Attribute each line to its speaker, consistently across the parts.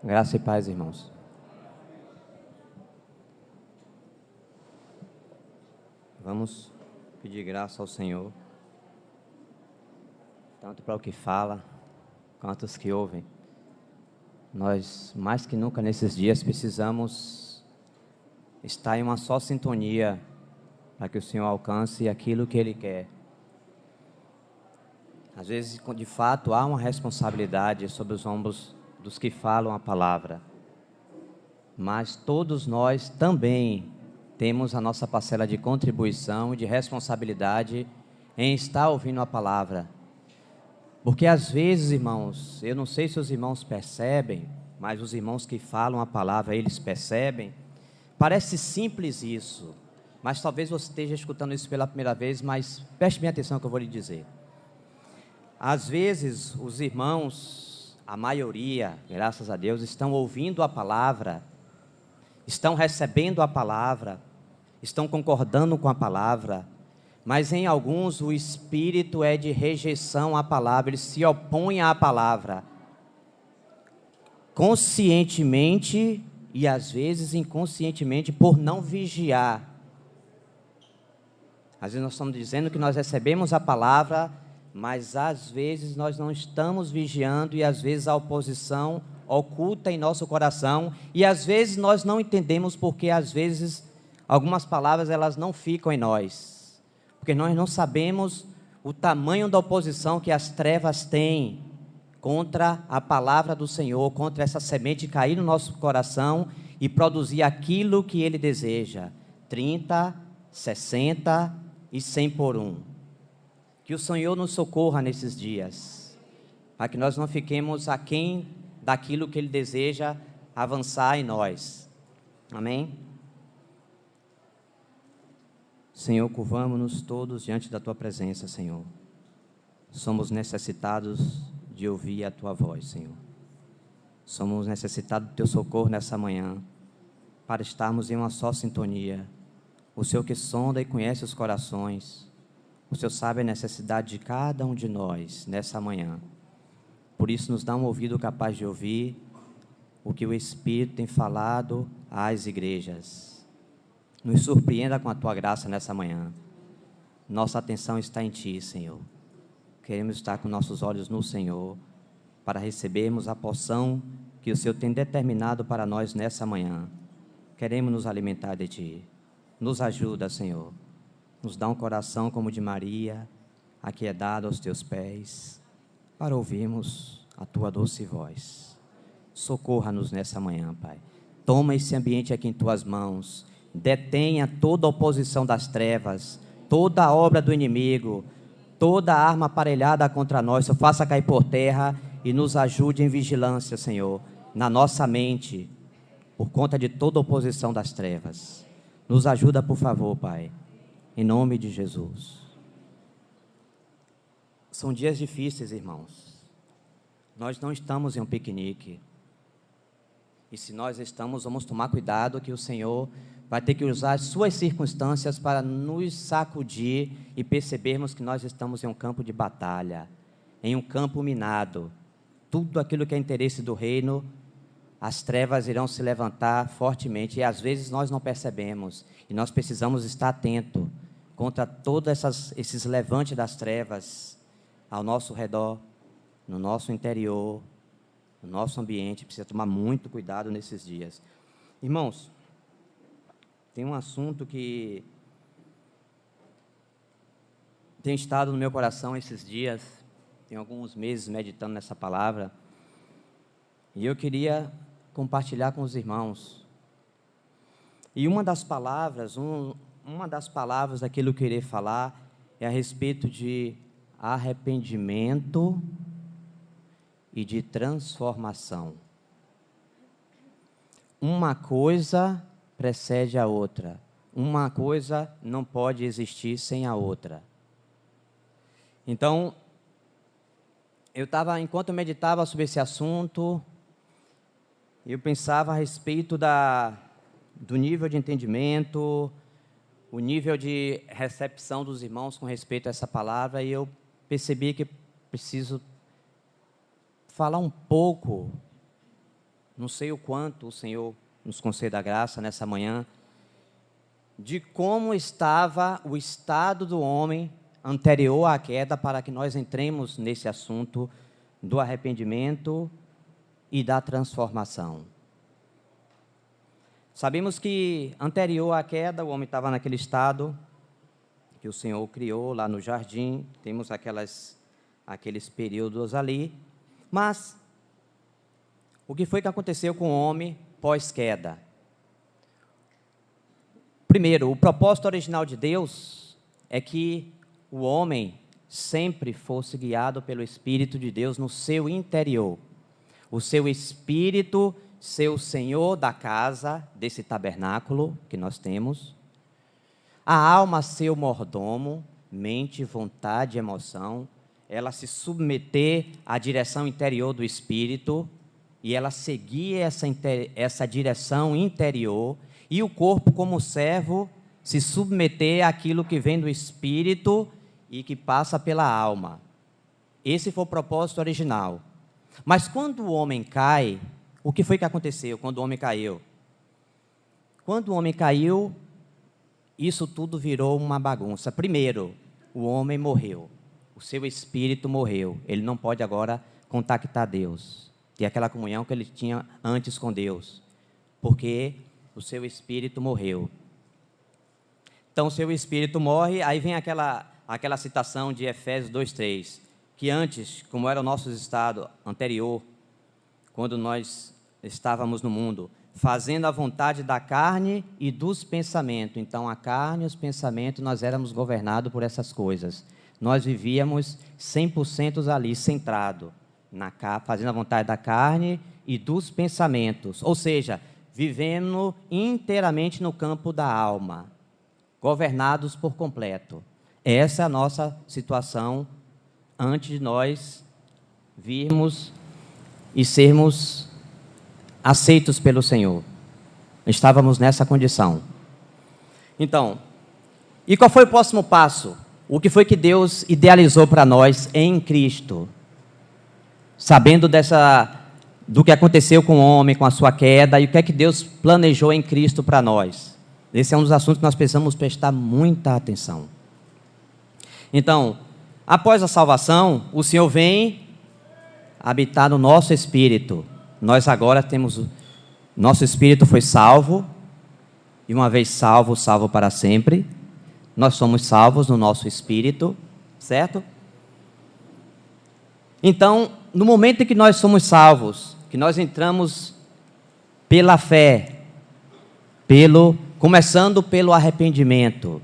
Speaker 1: Graça e paz, irmãos. Vamos pedir graça ao Senhor, tanto para o que fala, quanto os que ouvem. Nós, mais que nunca nesses dias, precisamos estar em uma só sintonia para que o Senhor alcance aquilo que Ele quer. Às vezes, de fato, há uma responsabilidade sobre os ombros dos que falam a palavra, mas todos nós também temos a nossa parcela de contribuição e de responsabilidade em estar ouvindo a palavra. Porque às vezes, irmãos, eu não sei se os irmãos percebem, mas os irmãos que falam a palavra, eles percebem. Parece simples isso, mas talvez você esteja escutando isso pela primeira vez, mas preste bem atenção no que eu vou lhe dizer. Às vezes, os irmãos, a maioria, graças a Deus, estão ouvindo a palavra, estão recebendo a palavra, estão concordando com a palavra, mas em alguns o espírito é de rejeição à palavra, eles se opõem à palavra, conscientemente e às vezes inconscientemente, por não vigiar. Às vezes nós estamos dizendo que nós recebemos a palavra, mas às vezes nós não estamos vigiando e às vezes a oposição oculta em nosso coração e às vezes nós não entendemos porque às vezes algumas palavras elas não ficam em nós, porque nós não sabemos o tamanho da oposição que as trevas têm contra a palavra do Senhor, contra essa semente cair no nosso coração e produzir aquilo que Ele deseja, 30, 60 e 100 por um. Que o Senhor nos socorra nesses dias, para que nós não fiquemos aquém daquilo que Ele deseja avançar em nós. Amém? Senhor, curvamos-nos todos diante da Tua presença, Senhor. Somos necessitados de ouvir a Tua voz, Senhor. Somos necessitados do Teu socorro nessa manhã, para estarmos em uma só sintonia. O Senhor que sonda e conhece os corações, o Senhor sabe a necessidade de cada um de nós nessa manhã. Por isso, nos dá um ouvido capaz de ouvir o que o Espírito tem falado às igrejas. Nos surpreenda com a Tua graça nessa manhã. Nossa atenção está em Ti, Senhor. Queremos estar com nossos olhos no Senhor, para recebermos a porção que o Senhor tem determinado para nós nessa manhã. Queremos nos alimentar de Ti. Nos ajuda, Senhor. Nos dá um coração como o de Maria, aquietado aos Teus pés, para ouvirmos a Tua doce voz. Socorra-nos nessa manhã, Pai. Toma esse ambiente aqui em Tuas mãos. Detenha toda a oposição das trevas, toda a obra do inimigo, toda a arma aparelhada contra nós. Senhor, faça cair por terra e nos ajude em vigilância, Senhor, na nossa mente, por conta de toda a oposição das trevas. Nos ajuda, por favor, Pai. Em nome de Jesus. São dias difíceis, irmãos. Nós não estamos em um piquenique. E se nós estamos, vamos tomar cuidado que o Senhor vai ter que usar as suas circunstâncias para nos sacudir e percebermos que nós estamos em um campo de batalha, em um campo minado. Tudo aquilo que é interesse do reino, as trevas irão se levantar fortemente e às vezes nós não percebemos. E nós precisamos estar atentos contra todos esses levantes das trevas ao nosso redor, no nosso interior, no nosso ambiente. Precisa tomar muito cuidado nesses dias. Irmãos, tem um assunto que tem estado no meu coração esses dias, tem alguns meses meditando nessa palavra, e eu queria compartilhar com os irmãos. E uma das palavras daquilo que eu irei falar é a respeito de arrependimento e de transformação. Uma coisa precede a outra. Uma coisa não pode existir sem a outra. Então, enquanto eu meditava sobre esse assunto, eu pensava a respeito do nível de entendimento, o nível de recepção dos irmãos com respeito a essa palavra, e eu percebi que preciso falar um pouco não sei o quanto o Senhor nos conceda a graça nessa manhã, de como estava o estado do homem anterior à queda, para que nós entremos nesse assunto do arrependimento e da transformação. Sabemos que anterior à queda, o homem estava naquele estado que o Senhor criou lá no jardim, temos aqueles períodos ali, mas o que foi que aconteceu com o homem pós-queda? Primeiro, o propósito original de Deus é que o homem sempre fosse guiado pelo Espírito de Deus no seu interior. O seu Espírito ser o Senhor da casa, desse tabernáculo que nós temos. A alma ser o mordomo, mente, vontade, emoção. Ela se submeter à direção interior do Espírito e ela seguir essa direção interior. E o corpo, como servo, se submeter àquilo que vem do Espírito e que passa pela alma. Esse foi o propósito original. Mas quando o homem cai, o que foi que aconteceu quando o homem caiu? Quando o homem caiu, isso tudo virou uma bagunça. Primeiro, o homem morreu. O seu espírito morreu. Ele não pode agora contactar Deus. Ter aquela comunhão que ele tinha antes com Deus. Porque o seu espírito morreu. Então, o seu espírito morre, aí vem aquela citação de Efésios 2:3, que antes, como era o nosso estado anterior, quando nós estávamos no mundo, fazendo a vontade da carne e dos pensamentos. Então, a carne e os pensamentos, nós éramos governados por essas coisas. Nós vivíamos 100% ali, centrado, fazendo a vontade da carne e dos pensamentos. Ou seja, vivendo inteiramente no campo da alma, governados por completo. Essa é a nossa situação antes de nós virmos e sermos aceitos pelo Senhor. Estávamos nessa condição. Então, e qual foi o próximo passo? O que foi que Deus idealizou para nós em Cristo? Sabendo do que aconteceu com o homem, com a sua queda, e o que é que Deus planejou em Cristo para nós. Esse é um dos assuntos que nós precisamos prestar muita atenção. Então, após a salvação, o Senhor vem habitar no nosso espírito. Nós agora nosso espírito foi salvo, e uma vez salvo, salvo para sempre. Nós somos salvos no nosso espírito, certo? Então, no momento em que nós somos salvos, que nós entramos pela fé, começando pelo arrependimento.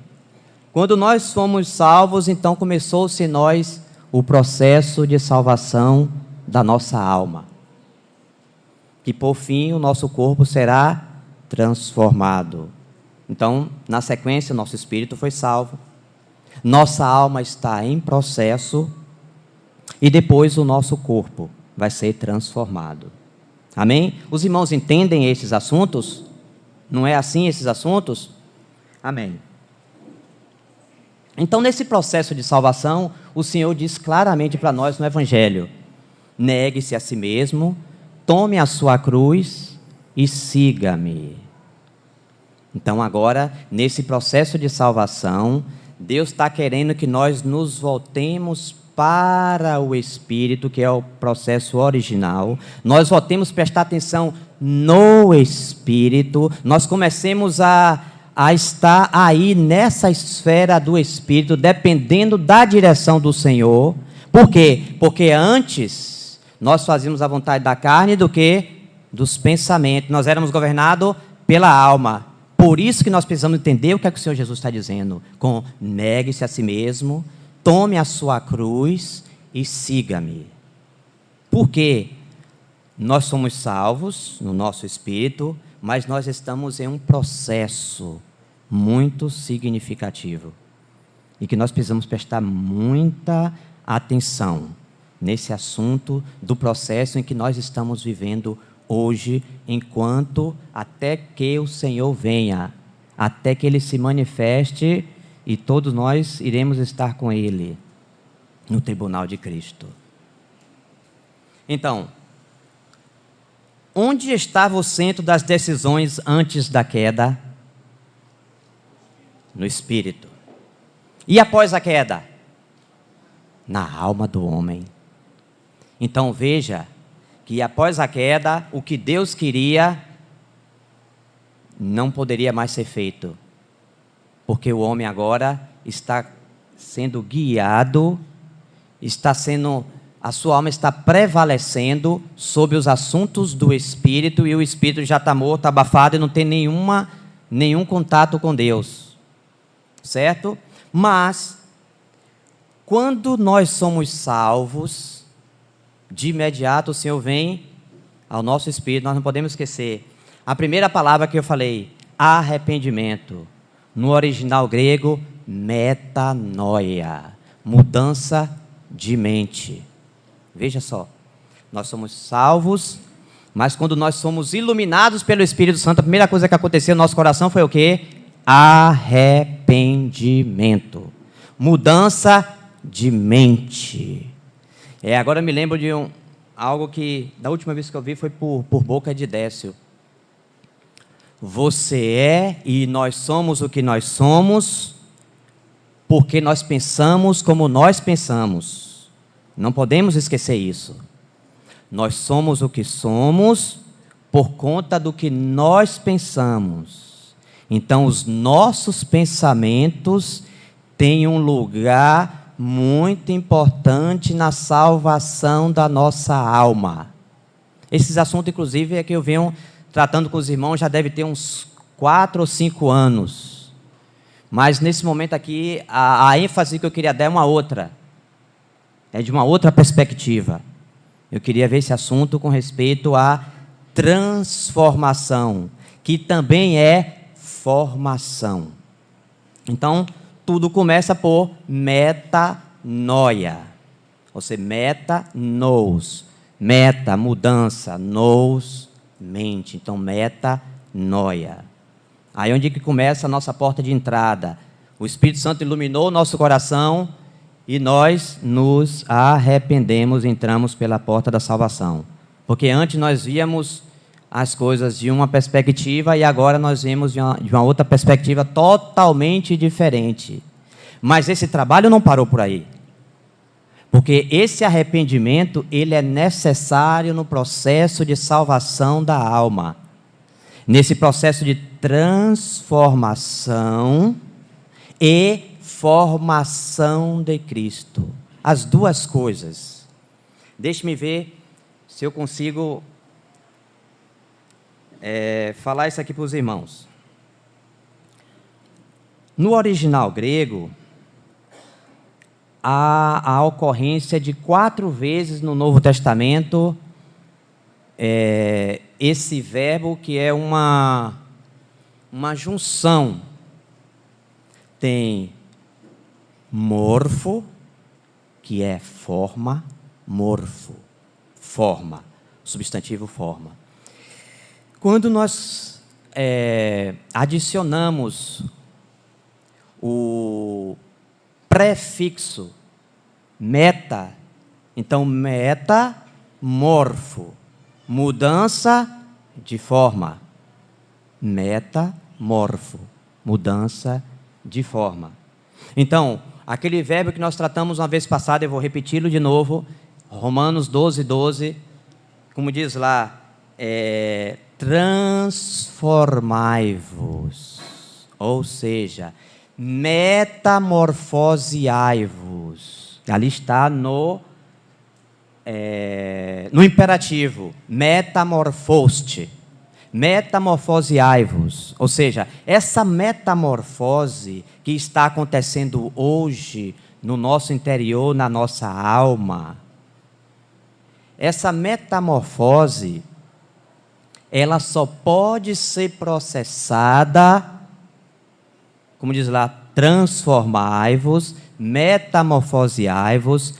Speaker 1: Quando nós fomos salvos, então começou-se em nós o processo de salvação da nossa alma. Que por fim o nosso corpo será transformado. Então, na sequência, nosso espírito foi salvo. Nossa alma está em processo. E depois o nosso corpo vai ser transformado. Amém? Os irmãos entendem esses assuntos? Não é assim esses assuntos? Amém. Então, nesse processo de salvação, o Senhor diz claramente para nós no Evangelho: negue-se a si mesmo, tome a sua cruz e siga-me. Então, agora, nesse processo de salvação, Deus está querendo que nós nos voltemos para o Espírito, que é o processo original. Nós voltemos a prestar atenção no Espírito. Nós comecemos a estar aí nessa esfera do Espírito, dependendo da direção do Senhor. Por quê? Porque antes nós fazíamos a vontade da carne do que dos pensamentos. Nós éramos governados pela alma. Por isso que nós precisamos entender o que é que o Senhor Jesus está dizendo. Com negue-se a si mesmo, tome a sua cruz e siga-me. Por quê? Nós somos salvos no nosso espírito, mas nós estamos em um processo muito significativo. E que nós precisamos prestar muita atenção nesse assunto do processo em que nós estamos vivendo hoje, enquanto até que o Senhor venha, até que Ele se manifeste e todos nós iremos estar com Ele no tribunal de Cristo. Então, Onde estava o centro das decisões antes da queda? No espírito. E após a queda? Na alma do homem. Então veja que após a queda, o que Deus queria não poderia mais ser feito. Porque o homem agora está sendo guiado, a sua alma está prevalecendo sobre os assuntos do espírito, e o espírito já está morto, abafado, e não tem nenhum contato com Deus. Certo? Mas, quando nós somos salvos, de imediato o Senhor vem ao nosso espírito. Nós não podemos esquecer a primeira palavra que eu falei: arrependimento. No original grego, metanoia, mudança de mente. Veja só, nós somos salvos, mas quando nós somos iluminados pelo Espírito Santo, a primeira coisa que aconteceu no nosso coração foi o quê? Arrependimento, mudança de mente. Agora eu me lembro de algo que, da última vez que eu vi, foi por boca de Décio. Você é e nós somos o que nós somos, porque nós pensamos como nós pensamos. Não podemos esquecer isso. Nós somos o que somos por conta do que nós pensamos. Então, os nossos pensamentos têm um lugar muito importante na salvação da nossa alma. Esses assuntos, inclusive, é que eu venho tratando com os irmãos, já deve ter uns 4 ou 5 anos. Mas, nesse momento aqui, a ênfase que eu queria dar é uma outra. É de uma outra perspectiva. Eu queria ver esse assunto com respeito à transformação, que também é formação. Então, tudo começa por metanoia. Ou seja, meta-nous. Meta, mudança, nous, mente. Então, metanoia. Aí onde que começa a nossa porta de entrada? O Espírito Santo iluminou o nosso coração e nós nos arrependemos, entramos pela porta da salvação. Porque antes nós víamos as coisas de uma perspectiva e agora nós vemos de uma outra perspectiva totalmente diferente. Mas esse trabalho não parou por aí. Porque esse arrependimento, ele é necessário no processo de salvação da alma. Nesse processo de transformação e formação de Cristo. As duas coisas. Deixe-me ver se eu consigo falar isso aqui para os irmãos. No original grego, há a ocorrência de 4 vezes no Novo Testamento esse verbo que é uma junção. Tem morfo, que é forma, morfo, forma, substantivo forma. Quando nós adicionamos o prefixo meta, então metamorfo, mudança de forma. Metamorfo, mudança de forma. Então, aquele verbo que nós tratamos uma vez passada, eu vou repeti-lo de novo, Romanos 12, 12, como diz lá, transformai-vos, ou seja, metamorfoseai-vos. Ali está no imperativo, metamorfoste, metamorfoseai-vos. Ou seja, essa metamorfose que está acontecendo hoje no nosso interior, na nossa alma, essa metamorfose, ela só pode ser processada, como diz lá, transformai-vos, metamorfoseai-vos,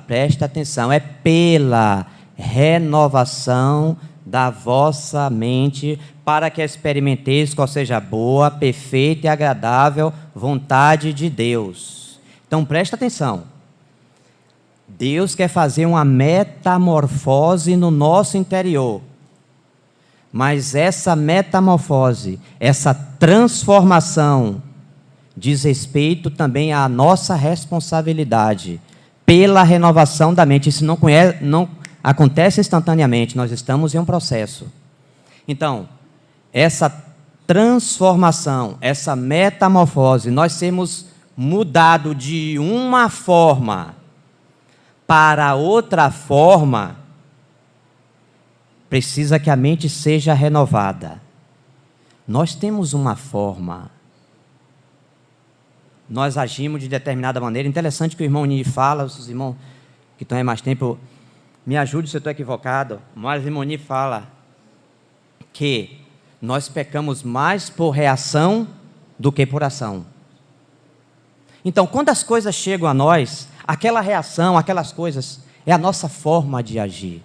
Speaker 1: presta atenção, pela renovação da vossa mente, para que experimenteis qual seja a boa, perfeita e agradável vontade de Deus. Então, presta atenção. Deus quer fazer uma metamorfose no nosso interior. Mas essa metamorfose, essa transformação, diz respeito também à nossa responsabilidade pela renovação da mente. Isso não acontece instantaneamente, nós estamos em um processo. Então, essa transformação, essa metamorfose, nós sermos mudados de uma forma para outra forma, precisa que a mente seja renovada. Nós temos uma forma, nós agimos de determinada maneira. Interessante que o irmão Nini fala, os irmãos que estão aí mais tempo, me ajude se eu estou equivocado, mas o irmão Nini fala que nós pecamos mais por reação do que por ação. Então, quando as coisas chegam a nós, aquela reação, aquelas coisas, é a nossa forma de agir.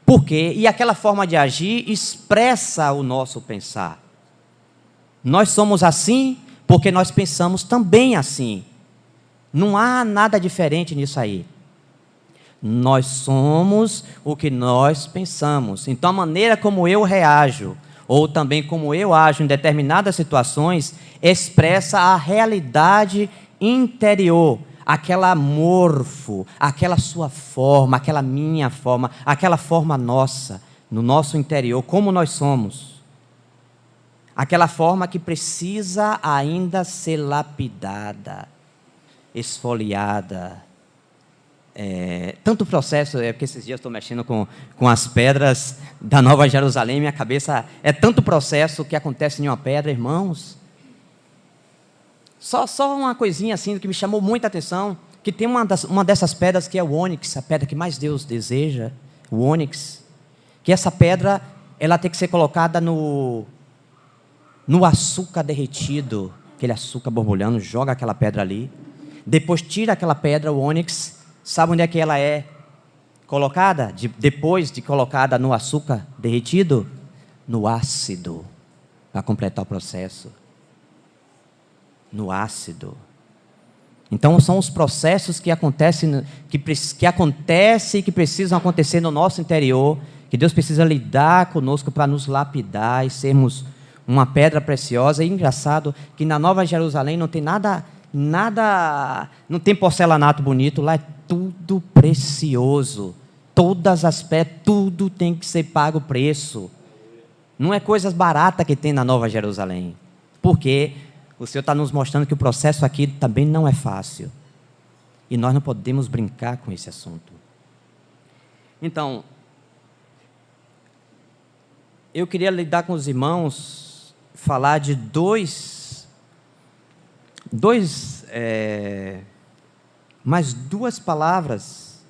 Speaker 1: Por quê? E aquela forma de agir expressa o nosso pensar. Nós somos assim porque nós pensamos também assim. Não há nada diferente nisso aí. Nós somos o que nós pensamos. Então, a maneira como eu reajo, ou também como eu ajo em determinadas situações, expressa a realidade interior, aquela morfo, aquela sua forma, aquela minha forma, aquela forma nossa, no nosso interior, como nós somos. Aquela forma que precisa ainda ser lapidada, esfoliada. Tanto processo, porque esses dias estou mexendo com as pedras da Nova Jerusalém, minha cabeça, é tanto processo que acontece em uma pedra, irmãos. Só uma coisinha assim que me chamou muita atenção, que tem uma dessas pedras que é o ônix, a pedra que mais Deus deseja, o ônix, que essa pedra, ela tem que ser colocada no açúcar derretido, aquele açúcar borbulhando, joga aquela pedra ali, depois tira aquela pedra, o ônix, sabe onde é que ela é colocada? Depois de colocada no açúcar derretido? No ácido, para completar o processo. No ácido. Então, são os processos que acontecem e que precisam acontecer no nosso interior, que Deus precisa lidar conosco para nos lapidar e sermos uma pedra preciosa. E engraçado que na Nova Jerusalém não tem nada, não tem porcelanato bonito, lá é tudo precioso. Todas as pedras, tudo tem que ser pago preço. Não é coisas baratas que tem na Nova Jerusalém. Por quê? O Senhor está nos mostrando que o processo aqui também não é fácil. E nós não podemos brincar com esse assunto. Então, eu queria lidar com os irmãos, falar de mais duas palavras,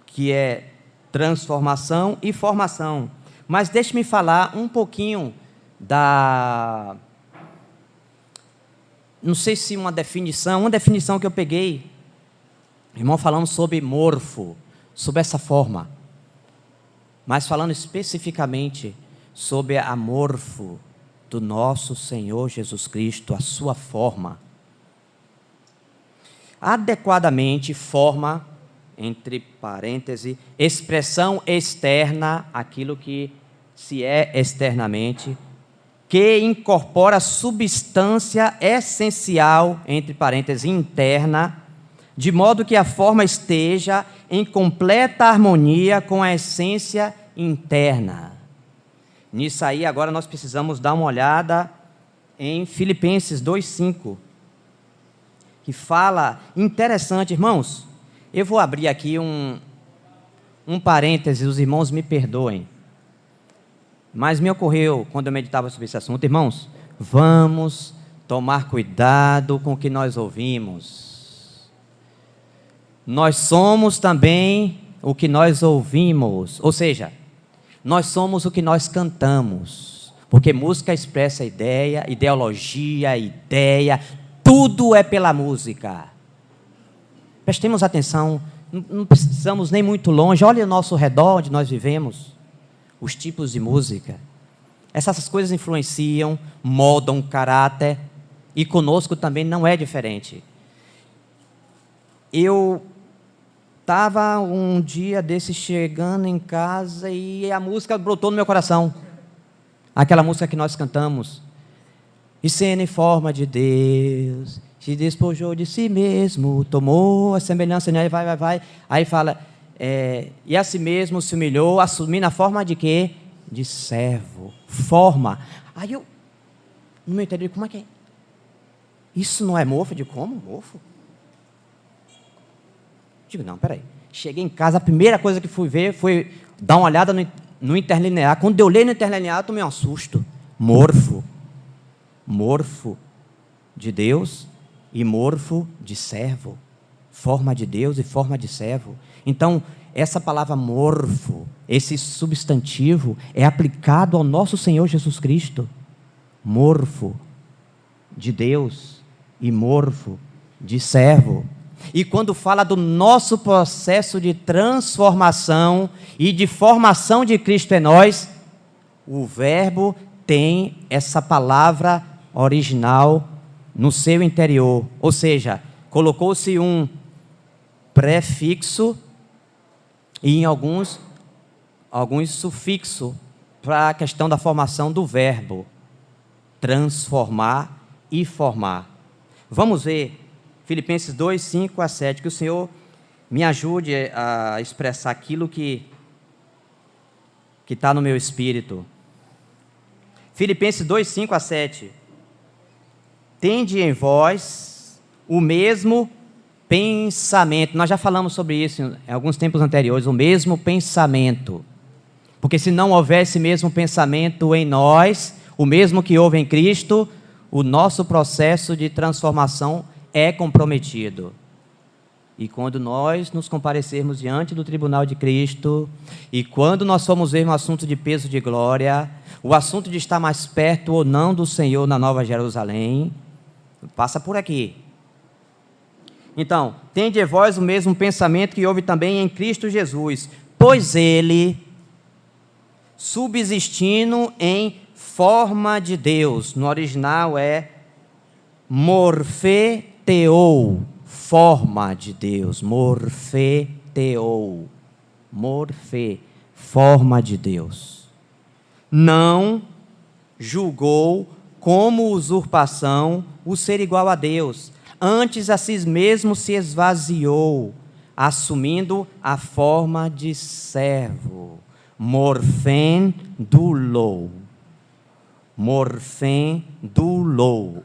Speaker 1: que é transformação e formação. Mas deixe-me falar um pouquinho não sei se uma definição que eu peguei, irmão, falando sobre morfo, sobre essa forma, mas falando especificamente sobre a morfo do nosso Senhor Jesus Cristo, a sua forma. Adequadamente, forma, entre parênteses, expressão externa, aquilo que se é externamente, que incorpora substância essencial, entre parênteses, interna, de modo que a forma esteja em completa harmonia com a essência interna. Nisso aí, agora nós precisamos dar uma olhada em Filipenses 2,5, que fala, interessante, irmãos, eu vou abrir aqui um parêntese, os irmãos me perdoem, mas me ocorreu, quando eu meditava sobre esse assunto, irmãos, vamos tomar cuidado com o que nós ouvimos. Nós somos também o que nós ouvimos, ou seja, nós somos o que nós cantamos, porque música expressa ideia, ideologia, ideia, tudo é pela música. Prestemos atenção, não precisamos nem muito longe, olhe ao nosso redor, onde nós vivemos, os tipos de música. Essas coisas influenciam, moldam o caráter, e conosco também não é diferente. eu estava um dia desse chegando em casa e a música brotou no meu coração. Aquela música que nós cantamos. E sendo em forma de Deus, se despojou de si mesmo, tomou a semelhança, aí vai. Aí fala, e a si mesmo se humilhou, assumindo a forma de quê? De servo. Forma. Aí eu, no meu entender, como é que é? Isso não é mofo? Eu digo, como? Mofo? Digo, não, peraí. Cheguei em casa, a primeira coisa que fui ver foi dar uma olhada no interlinear. Quando eu olhei no interlinear, eu tomei um susto. Morfo. Morfo de Deus e morfo de servo. Forma de Deus e forma de servo. Então, essa palavra morfo, esse substantivo, é aplicado ao nosso Senhor Jesus Cristo. Morfo de Deus e morfo de servo. E quando fala do nosso processo de transformação e de formação de Cristo em nós, o verbo tem essa palavra original no seu interior. Ou seja, colocou-se um prefixo e em alguns sufixo para a questão da formação do verbo. Transformar e formar. Vamos ver Filipenses 2, 5 a 7, que o Senhor me ajude a expressar aquilo que está no meu espírito. Filipenses 2, 5 a 7. Tende em vós o mesmo pensamento. Nós já falamos sobre isso em alguns tempos anteriores, o mesmo pensamento. Porque se não houver esse mesmo pensamento em nós, o mesmo que houve em Cristo, o nosso processo de transformação é comprometido. E quando nós nos comparecermos diante do tribunal de Cristo, e quando nós formos ver um assunto de peso de glória, o assunto de estar mais perto ou não do Senhor na Nova Jerusalém, passa por aqui. Então, tende em vós o mesmo pensamento que houve também em Cristo Jesus, pois ele, subsistindo em forma de Deus, no original é morfeteou, forma de Deus, morfeteou, forma de Deus. Não julgou como usurpação o ser igual a Deus, antes a si mesmo se esvaziou, assumindo a forma de servo, morfendulou,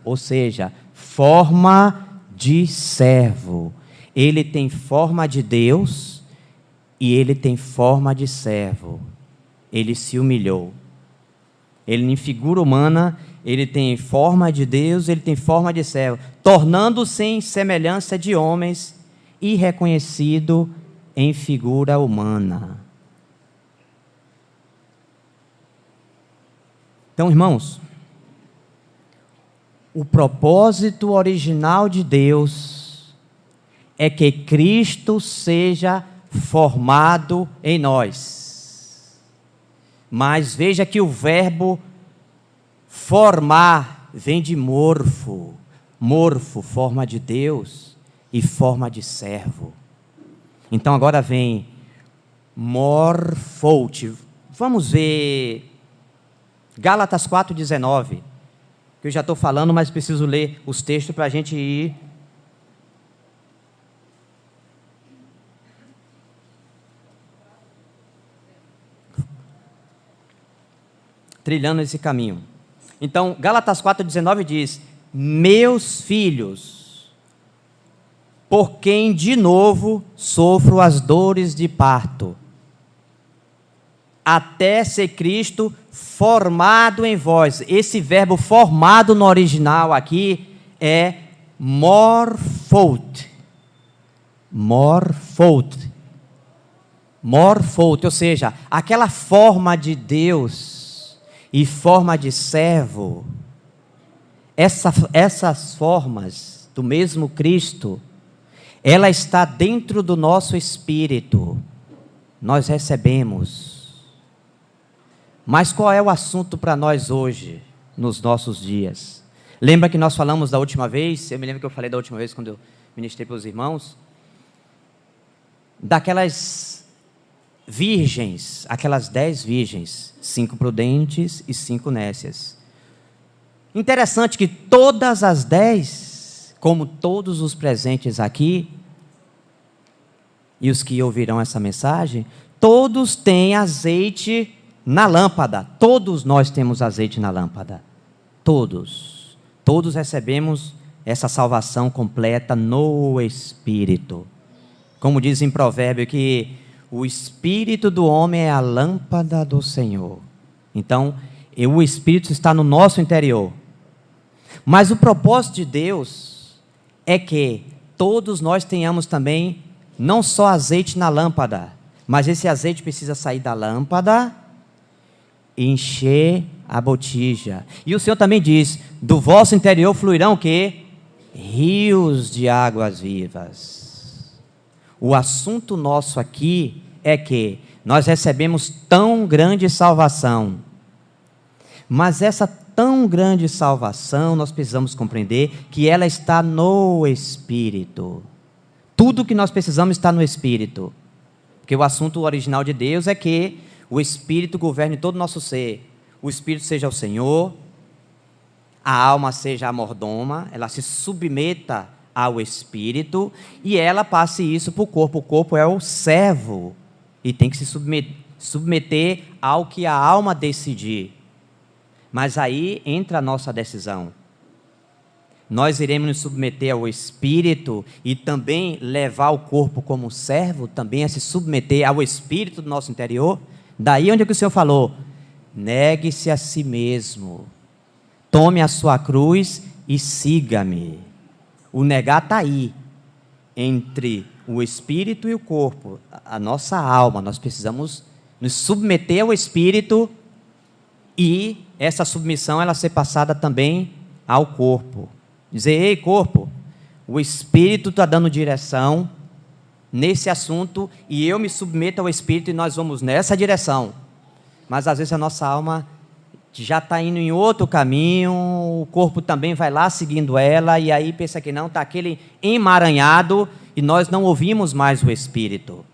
Speaker 1: ou seja, forma de servo. Ele tem forma de Deus e ele tem forma de servo. Ele se humilhou. Ele, em figura humana, ele tem forma de Deus, ele tem forma de servo, tornando-se em semelhança de homens e reconhecido em figura humana. Então, irmãos, o propósito original de Deus é que Cristo seja formado em nós. Mas veja que o verbo formar vem de morfo, forma de Deus e forma de servo. Então agora vem morfoute. Vamos ver Gálatas 4,19, que eu já estou falando, mas preciso ler os textos para a gente ir trilhando esse caminho. Então, Gálatas 4,19 diz: meus filhos, por quem de novo sofro as dores de parto, até ser Cristo formado em vós. Esse verbo formado no original aqui é morfoute, ou seja, aquela forma de Deus e forma de servo, essas formas do mesmo Cristo, ela está dentro do nosso espírito, nós recebemos. Mas qual é o assunto para nós hoje, nos nossos dias? Lembra que nós falamos da última vez, eu me lembro que eu falei da última vez quando eu ministrei para os irmãos, daquelas virgens, aquelas 10 virgens, 5 prudentes e 5 nécias. Interessante que todas as 10, como todos os presentes aqui, e os que ouvirão essa mensagem, todos têm azeite na lâmpada. Todos nós temos azeite na lâmpada. Todos. Todos recebemos essa salvação completa no Espírito. Como diz em Provérbio que o Espírito do homem é a lâmpada do Senhor. Então, o Espírito está no nosso interior. Mas o propósito de Deus é que todos nós tenhamos também, não só azeite na lâmpada, mas esse azeite precisa sair da lâmpada e encher a botija. E o Senhor também diz, do vosso interior fluirão o quê? Rios de águas vivas. O assunto nosso aqui é que nós recebemos tão grande salvação, mas essa tão grande salvação, nós precisamos compreender que ela está no Espírito. Tudo que nós precisamos está no Espírito. Porque o assunto original de Deus é que o Espírito governe todo o nosso ser. O Espírito seja o Senhor, a alma seja a mordoma, ela se submeta ao Espírito e ela passe isso para o corpo. O corpo é o servo e tem que se submeter ao que a alma decidir. Mas aí entra a nossa decisão. Nós iremos nos submeter ao Espírito e também levar o corpo como servo, também a se submeter ao Espírito do nosso interior. Daí onde é que o Senhor falou, negue-se a si mesmo, tome a sua cruz e siga-me. O negar está aí, entre o Espírito e o corpo, a nossa alma. Nós precisamos nos submeter ao Espírito e essa submissão ela ser passada também ao corpo. Dizer, ei corpo, o Espírito está dando direção nesse assunto e eu me submeto ao Espírito e nós vamos nessa direção. Mas às vezes a nossa alma já está indo em outro caminho, o corpo também vai lá seguindo ela e aí pensa que não, está aquele emaranhado e nós não ouvimos mais o Espírito.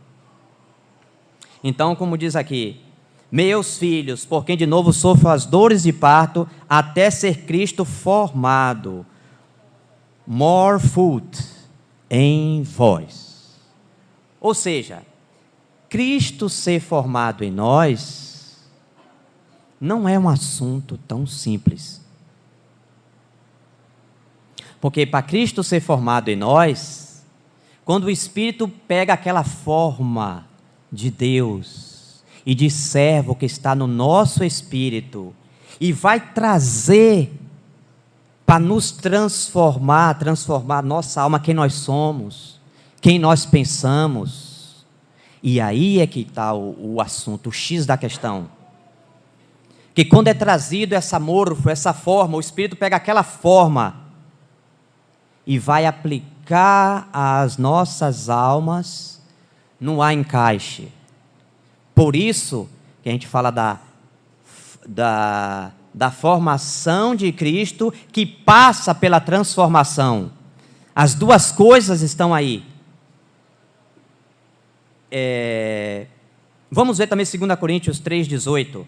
Speaker 1: Então, como diz aqui, meus filhos, por quem de novo sofro as dores de parto, até ser Cristo formado, morphut em vós. Ou seja, Cristo ser formado em nós não é um assunto tão simples. Porque para Cristo ser formado em nós, quando o Espírito pega aquela forma de Deus e de servo que está no nosso espírito e vai trazer para nos transformar nossa alma, quem nós somos, quem nós pensamos. E aí é que está o assunto, o X da questão. Que quando é trazido essa morfo, essa forma, o Espírito pega aquela forma e vai aplicar às nossas almas, não há encaixe. Por isso que a gente fala da formação de Cristo, que passa pela transformação. As duas coisas estão aí. Vamos ver também 2 Coríntios 3,18.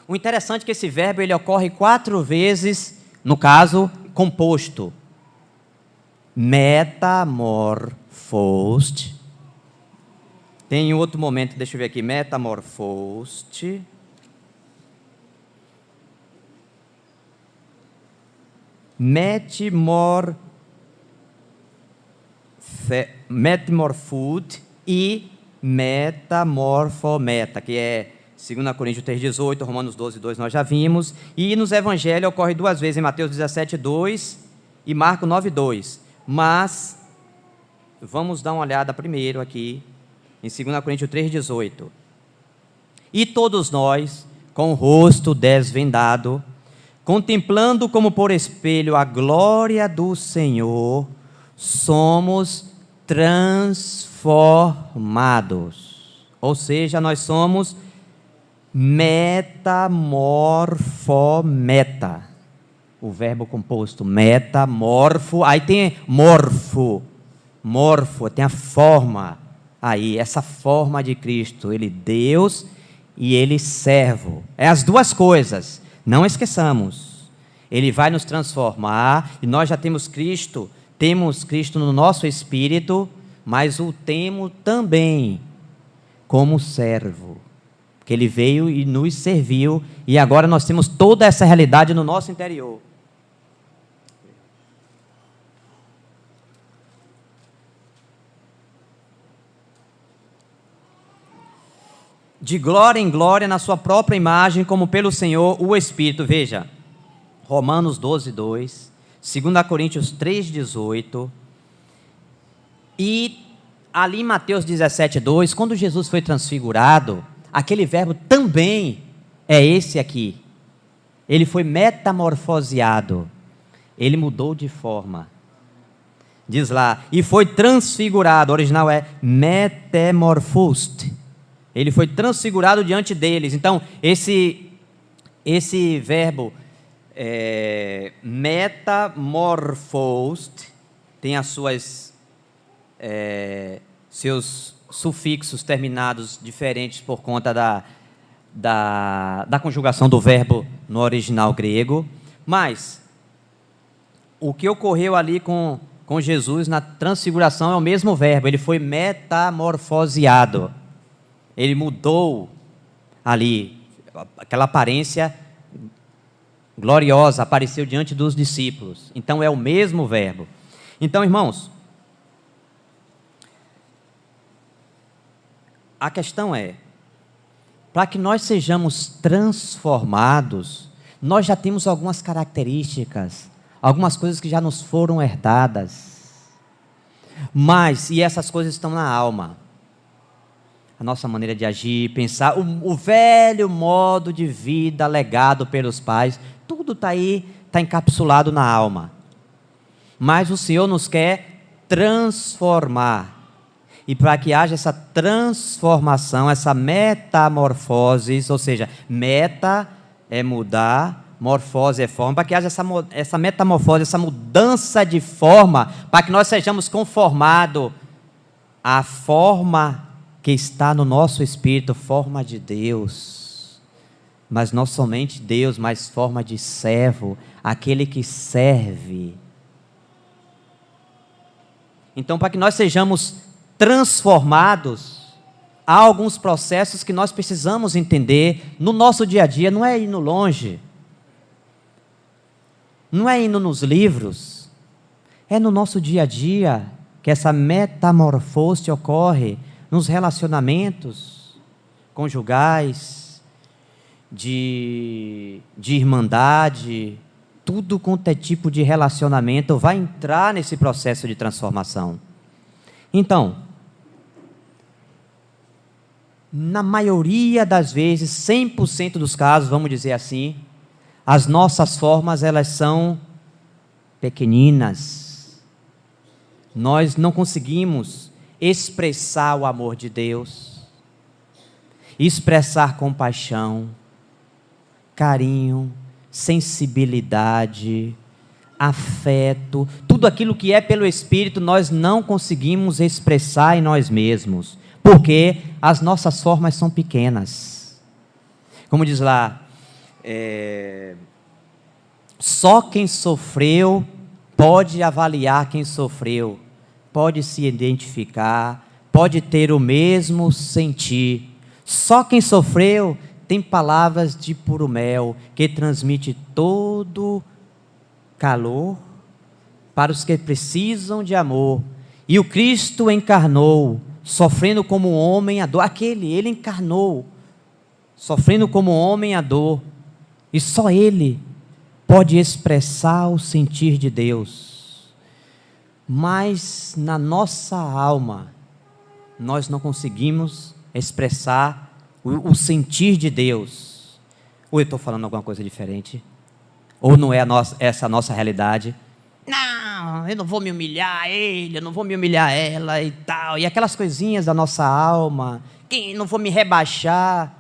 Speaker 1: O interessante é que esse verbo ele ocorre 4 vezes, no caso, composto. Metamorfoste. Tem outro momento, deixa eu ver aqui, metamorfoste. Metamorfute e metamorfometa, que é 2 Coríntios 3,18, Romanos 12,2 nós já vimos, e nos Evangelhos ocorre 2 vezes, em Mateus 17,2 e Marcos 9,2. Mas, vamos dar uma olhada primeiro aqui, em 2 Coríntios 3,18. E todos nós, com o rosto desvendado, contemplando como por espelho a glória do Senhor, somos transformados. Ou seja, nós somos metamorfometa. O verbo composto, metamorfo, aí tem morfo. morfo, tem a forma aí, essa forma de Cristo. Ele Deus e Ele servo. É as duas coisas, não esqueçamos. Ele vai nos transformar, e nós já temos Cristo no nosso espírito, mas o temos também como servo, porque Ele veio e nos serviu, e agora nós temos toda essa realidade no nosso interior. De glória em glória, na sua própria imagem, como pelo Senhor o Espírito. Veja, Romanos 12, 2, 2 Coríntios 3, 18, e ali em Mateus 17, 2, quando Jesus foi transfigurado, aquele verbo também é esse aqui. Ele foi metamorfoseado, ele mudou de forma. Diz lá, e foi transfigurado, o original é metamorphosed. Ele foi transfigurado diante deles. Então, esse verbo metamorphosed tem as seus sufixos terminados diferentes por conta da conjugação do verbo no original grego. Mas o que ocorreu ali com Jesus na transfiguração é o mesmo verbo. Ele foi metamorfoseado. Ele mudou ali, aquela aparência gloriosa apareceu diante dos discípulos. Então é o mesmo verbo. Então, irmãos, a questão é, para que nós sejamos transformados, nós já temos algumas características, algumas coisas que já nos foram herdadas. E essas coisas estão na alma. A nossa maneira de agir, pensar, o velho modo de vida legado pelos pais, tudo está aí, está encapsulado na alma. Mas o Senhor nos quer transformar. E para que haja essa transformação, essa metamorfose, ou seja, meta é mudar, morfose é forma, para que haja essa metamorfose, essa mudança de forma, para que nós sejamos conformados à forma que está no nosso espírito, forma de Deus, mas não somente Deus, mas forma de servo, aquele que serve. Então, para que nós sejamos transformados, há alguns processos que nós precisamos entender no nosso dia a dia, não é indo longe, não é indo nos livros, é no nosso dia a dia que essa metamorfose ocorre, nos relacionamentos conjugais, de irmandade, tudo quanto é tipo de relacionamento vai entrar nesse processo de transformação. Então, na maioria das vezes, 100% dos casos, vamos dizer assim, as nossas formas, elas são pequeninas. Nós não conseguimos expressar o amor de Deus, expressar compaixão, carinho, sensibilidade, afeto, tudo aquilo que é pelo Espírito nós não conseguimos expressar em nós mesmos, porque as nossas formas são pequenas. Como diz lá, só quem sofreu pode avaliar quem sofreu, pode se identificar, pode ter o mesmo sentir. Só quem sofreu tem palavras de puro mel, que transmite todo calor para os que precisam de amor. E o Cristo encarnou, sofrendo como homem a dor. Ele encarnou, sofrendo como homem a dor. E só Ele pode expressar o sentir de Deus. Mas na nossa alma, nós não conseguimos expressar o sentir de Deus. Ou eu estou falando alguma coisa diferente? Ou não é essa a nossa realidade? Não, eu não vou me humilhar a ele, eu não vou me humilhar a ela e tal. E aquelas coisinhas da nossa alma, não vou me rebaixar.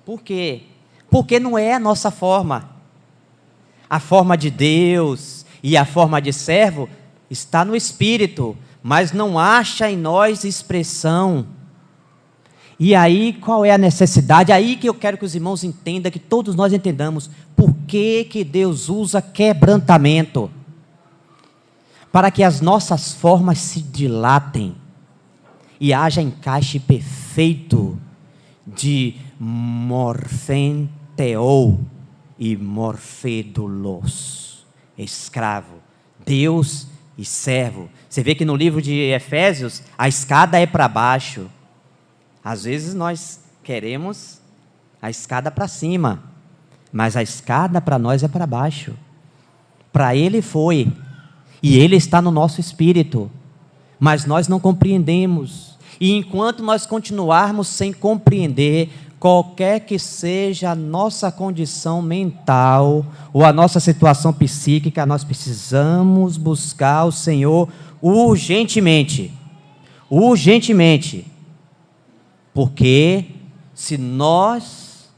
Speaker 1: Por quê? Porque não é a nossa forma. A forma de Deus e a forma de servo está no Espírito, mas não acha em nós expressão. E aí, qual é a necessidade? Aí que eu quero que os irmãos entendam, que todos nós entendamos, por que Deus usa quebrantamento? Para que as nossas formas se dilatem e haja encaixe perfeito de morfenteo e morfedulos, escravo, Deus e servo. Você vê que no livro de Efésios, a escada é para baixo. Às vezes nós queremos a escada para cima, mas a escada para nós é para baixo. Para Ele foi, e Ele está no nosso espírito, mas nós não compreendemos. E enquanto nós continuarmos sem compreender, qualquer que seja a nossa condição mental ou a nossa situação psíquica, nós precisamos buscar o Senhor urgentemente. Urgentemente. Porque se nós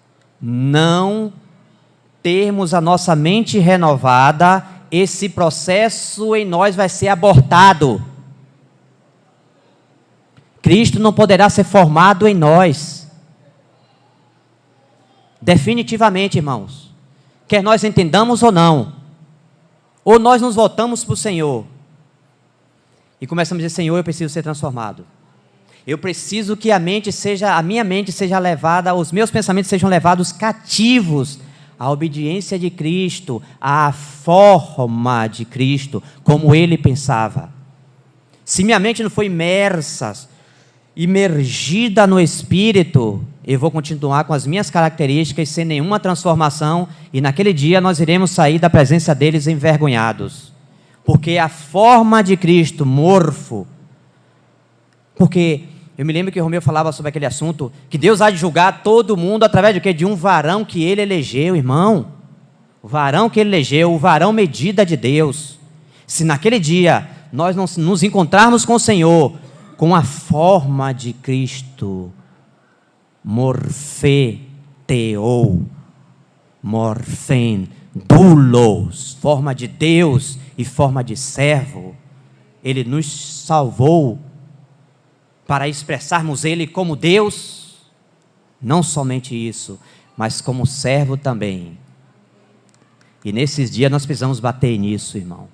Speaker 1: não termos a nossa mente renovada, esse processo em nós vai ser abortado. Cristo não poderá ser formado em nós. Definitivamente, irmãos. Quer nós entendamos ou não. Ou nós nos voltamos para o Senhor e começamos a dizer: Senhor, eu preciso ser transformado. Eu preciso que a minha mente seja levada, os meus pensamentos sejam levados cativos à obediência de Cristo, à forma de Cristo, como Ele pensava. Se minha mente não for imergida no Espírito, eu vou continuar com as minhas características, sem nenhuma transformação, e naquele dia nós iremos sair da presença deles envergonhados. Porque a forma de Cristo, porque eu me lembro que o Romeu falava sobre aquele assunto, que Deus há de julgar todo mundo através de quê? De um varão que Ele elegeu, irmão. O varão que Ele elegeu, o varão medida de Deus. Se naquele dia nós não nos encontrarmos com o Senhor, com a forma de Cristo, morfeteo, morfen, doulos, forma de Deus e forma de servo, Ele nos salvou para expressarmos Ele como Deus, não somente isso, mas como servo também. E nesses dias nós precisamos bater nisso, irmão.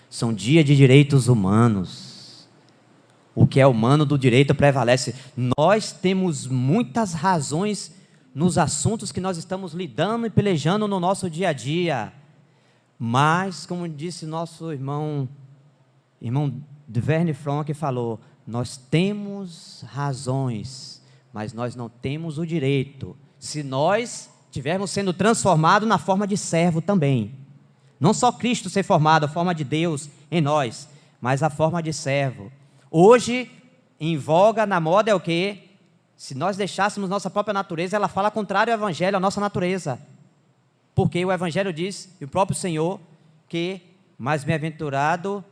Speaker 1: São dias de direitos humanos. O que é humano do direito prevalece. Nós temos muitas razões nos assuntos que nós estamos lidando e pelejando no nosso dia a dia. Mas, como disse nosso irmão Verne Fromm, que falou, nós temos razões, mas nós não temos o direito. Se nós estivermos sendo transformados na forma de servo também. Não só Cristo ser formado, a forma de Deus em nós, mas a forma de servo. Hoje, em voga, na moda é o quê? Se nós deixássemos nossa própria natureza, ela fala contrário ao Evangelho, à nossa natureza. Porque o Evangelho diz, e o próprio Senhor, que mais bem-aventurado...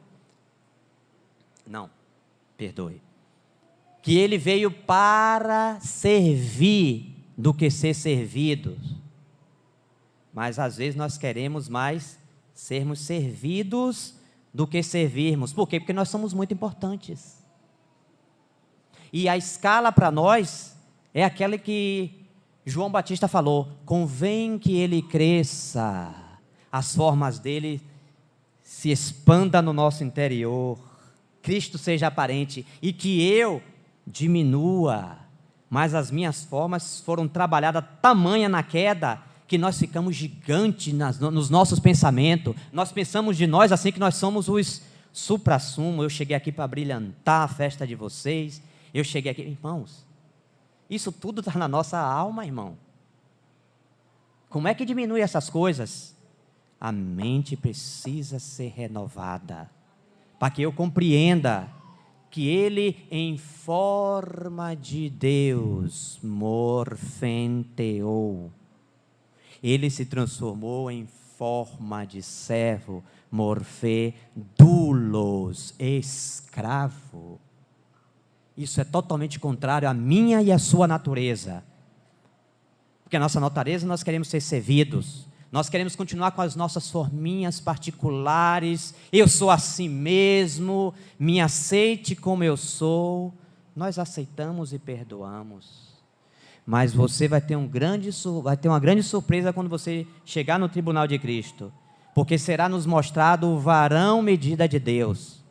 Speaker 1: que Ele veio para servir do que ser servido. Mas às vezes nós queremos mais sermos servidos do que servirmos. Por quê? Porque nós somos muito importantes. E a escala para nós é aquela que João Batista falou: convém que Ele cresça, as formas dele se expandam no nosso interior, Cristo seja aparente, e que eu diminua, mas as minhas formas foram trabalhadas tamanha na queda, que nós ficamos gigantes nos nossos pensamentos, nós pensamos de nós assim que nós somos os supra-sumo. Eu cheguei aqui para brilhantar a festa de vocês, eu cheguei aqui, irmãos, isso tudo está na nossa alma, irmão. Como é que diminui essas coisas? A mente precisa ser renovada, para que eu compreenda que Ele, em forma de Deus, morfenteo, Ele se transformou em forma de servo, morfedulos, escravo. Isso é totalmente contrário à minha e à sua natureza. Porque a nossa natureza, nós queremos ser servidos, Nós queremos continuar com as nossas forminhas particulares. Eu sou assim mesmo, me aceite como eu sou. Nós aceitamos e perdoamos. Mas você vai ter uma grande surpresa quando você chegar no tribunal de Cristo. Porque será nos mostrado o varão medida de Deus.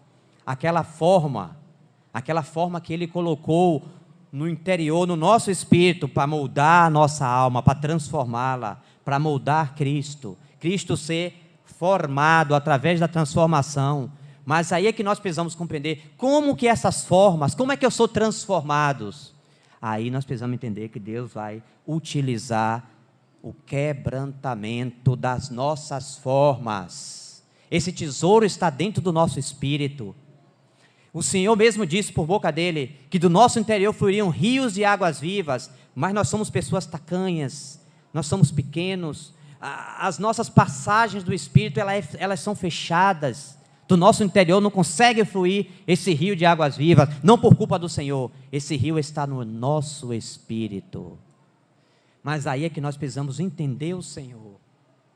Speaker 1: Aquela forma que Ele colocou no interior, no nosso espírito, para moldar a nossa alma, para transformá-la, para moldar Cristo. Cristo ser formado através da transformação. Mas aí é que nós precisamos compreender como que essas formas, como é que eu sou transformado. Aí nós precisamos entender que Deus vai utilizar o quebrantamento das nossas formas. Esse tesouro está dentro do nosso espírito. O Senhor mesmo disse por boca dele que do nosso interior fluiriam rios de águas vivas, mas nós somos pessoas tacanhas, nós somos pequenos, as nossas passagens do Espírito elas são fechadas, do nosso interior não consegue fluir esse rio de águas vivas, não por culpa do Senhor, esse rio está no nosso espírito. Mas aí é que nós precisamos entender o Senhor,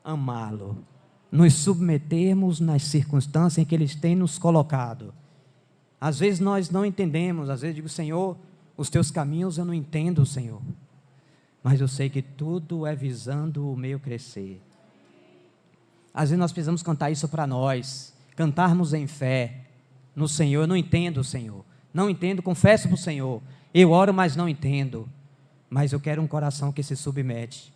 Speaker 1: amá-lo, nos submetermos nas circunstâncias em que Ele tem nos colocado. Às vezes nós não entendemos, às vezes eu digo, Senhor, os teus caminhos eu não entendo, Senhor, mas eu sei que tudo é visando o meu crescer. Às vezes nós precisamos cantar isso para nós, cantarmos em fé no Senhor. Eu não entendo, Senhor, não entendo, confesso para o Senhor, eu oro, mas não entendo, mas eu quero um coração que se submete,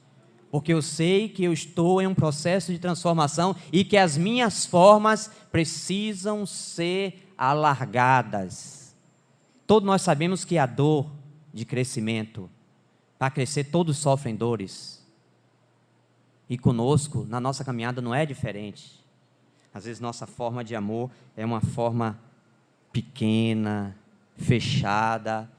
Speaker 1: porque eu sei que eu estou em um processo de transformação e que as minhas formas precisam ser alargadas. Todos nós sabemos que a dor de crescimento, para crescer todos sofrem dores, e conosco, na nossa caminhada não é diferente. Às vezes nossa forma de amor é uma forma pequena, fechada,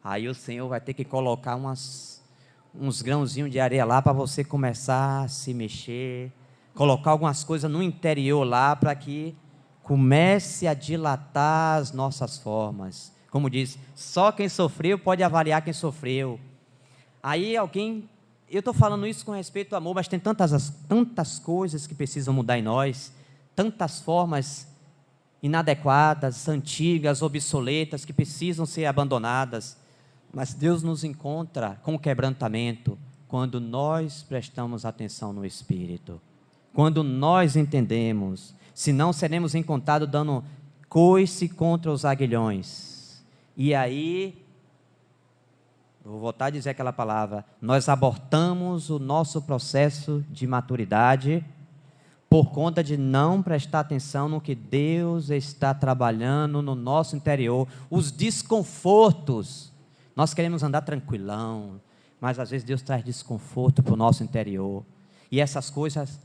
Speaker 1: aí o Senhor vai ter que colocar uns grãozinhos de areia lá para você começar a se mexer, colocar algumas coisas no interior lá para que comece a dilatar as nossas formas. Como diz, só quem sofreu pode avaliar quem sofreu. Aí eu estou falando isso com respeito ao amor, mas tem tantas coisas que precisam mudar em nós, tantas formas inadequadas, antigas, obsoletas, que precisam ser abandonadas. Mas Deus nos encontra com quebrantamento quando nós prestamos atenção no Espírito, quando nós entendemos. Senão seremos encontrados dando coice contra os aguilhões. E aí, vou voltar a dizer aquela palavra, nós abortamos o nosso processo de maturidade por conta de não prestar atenção no que Deus está trabalhando no nosso interior, os desconfortos. Nós queremos andar tranquilão, mas às vezes Deus traz desconforto para o nosso interior, e essas coisas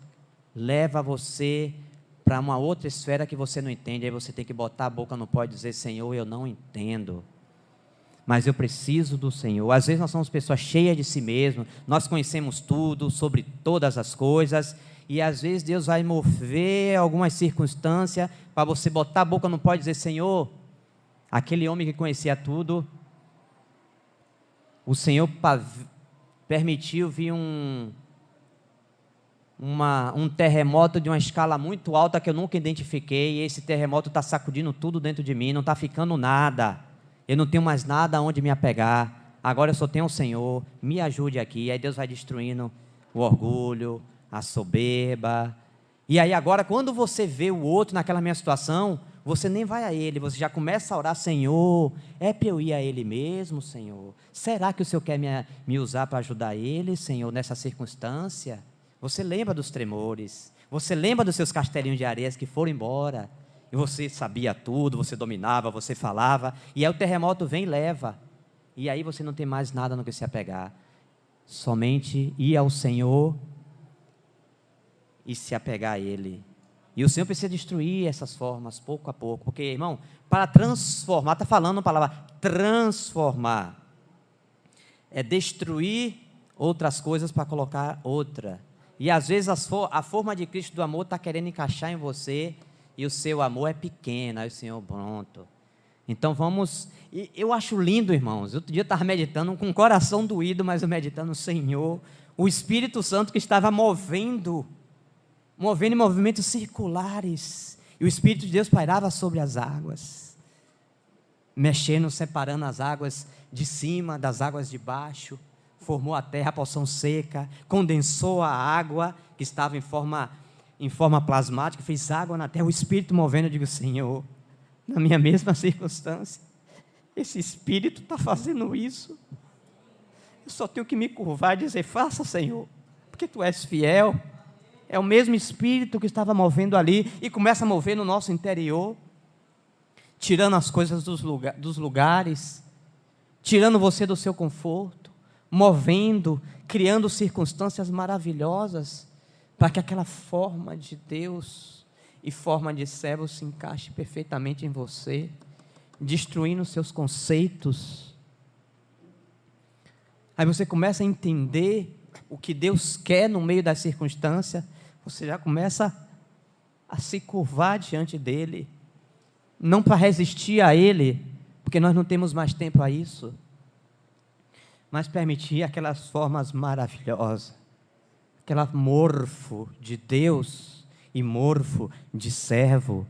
Speaker 1: levam você para uma outra esfera que você não entende. Aí você tem que botar a boca no pó e dizer, Senhor, eu não entendo, mas eu preciso do Senhor. Às vezes nós somos pessoas cheias de si mesmo, nós conhecemos tudo sobre todas as coisas, e às vezes Deus vai mover algumas circunstâncias para você botar a boca no pó e dizer, Senhor, aquele homem que conhecia tudo, o Senhor permitiu vir um terremoto de uma escala muito alta que eu nunca identifiquei, e esse terremoto está sacudindo tudo dentro de mim, não está ficando nada, eu não tenho mais nada aonde me apegar, agora eu só tenho o Senhor, me ajude aqui. Aí Deus vai destruindo o orgulho, a soberba, e aí agora quando você vê o outro naquela minha situação, você nem vai a ele, você já começa a orar, Senhor, é para eu ir a ele mesmo, Senhor? Será que o Senhor quer me usar para ajudar ele, Senhor, nessa circunstância? Você lembra dos tremores, você lembra dos seus castelinhos de areias que foram embora, e você sabia tudo, você dominava, você falava, e aí o terremoto vem e leva, e aí você não tem mais nada no que se apegar, somente ir ao Senhor e se apegar a Ele. E o Senhor precisa destruir essas formas pouco a pouco, porque, irmão, para transformar, está falando a palavra transformar, é destruir outras coisas para colocar outra. E às vezes a forma de Cristo do amor está querendo encaixar em você, e o seu amor é pequeno. Aí o Senhor, pronto. Então vamos, e eu acho lindo, irmãos, outro dia eu estava meditando com o coração doído, mas eu meditando, Senhor, O Espírito Santo que estava movendo em movimentos circulares. E o Espírito de Deus pairava sobre as águas, mexendo, separando as águas de cima das águas de baixo. Formou a terra, a porção seca, condensou a água que estava em forma plasmática, fez água na terra. O Espírito movendo, eu digo: Senhor, na minha mesma circunstância, esse Espírito está fazendo isso. Eu só tenho que me curvar e dizer: faça, Senhor, porque Tu és fiel. É o mesmo Espírito que estava movendo ali e começa a mover no nosso interior, tirando as coisas dos lugares, tirando você do seu conforto, movendo, criando circunstâncias maravilhosas para que aquela forma de Deus e forma de servo se encaixe perfeitamente em você, destruindo seus conceitos. Aí você começa a entender o que Deus quer no meio da circunstância, você já começa a se curvar diante dEle, não para resistir a Ele, porque nós não temos mais tempo a isso, mas permitir aquelas formas maravilhosas, aquela morfo de Deus e morfo de servo,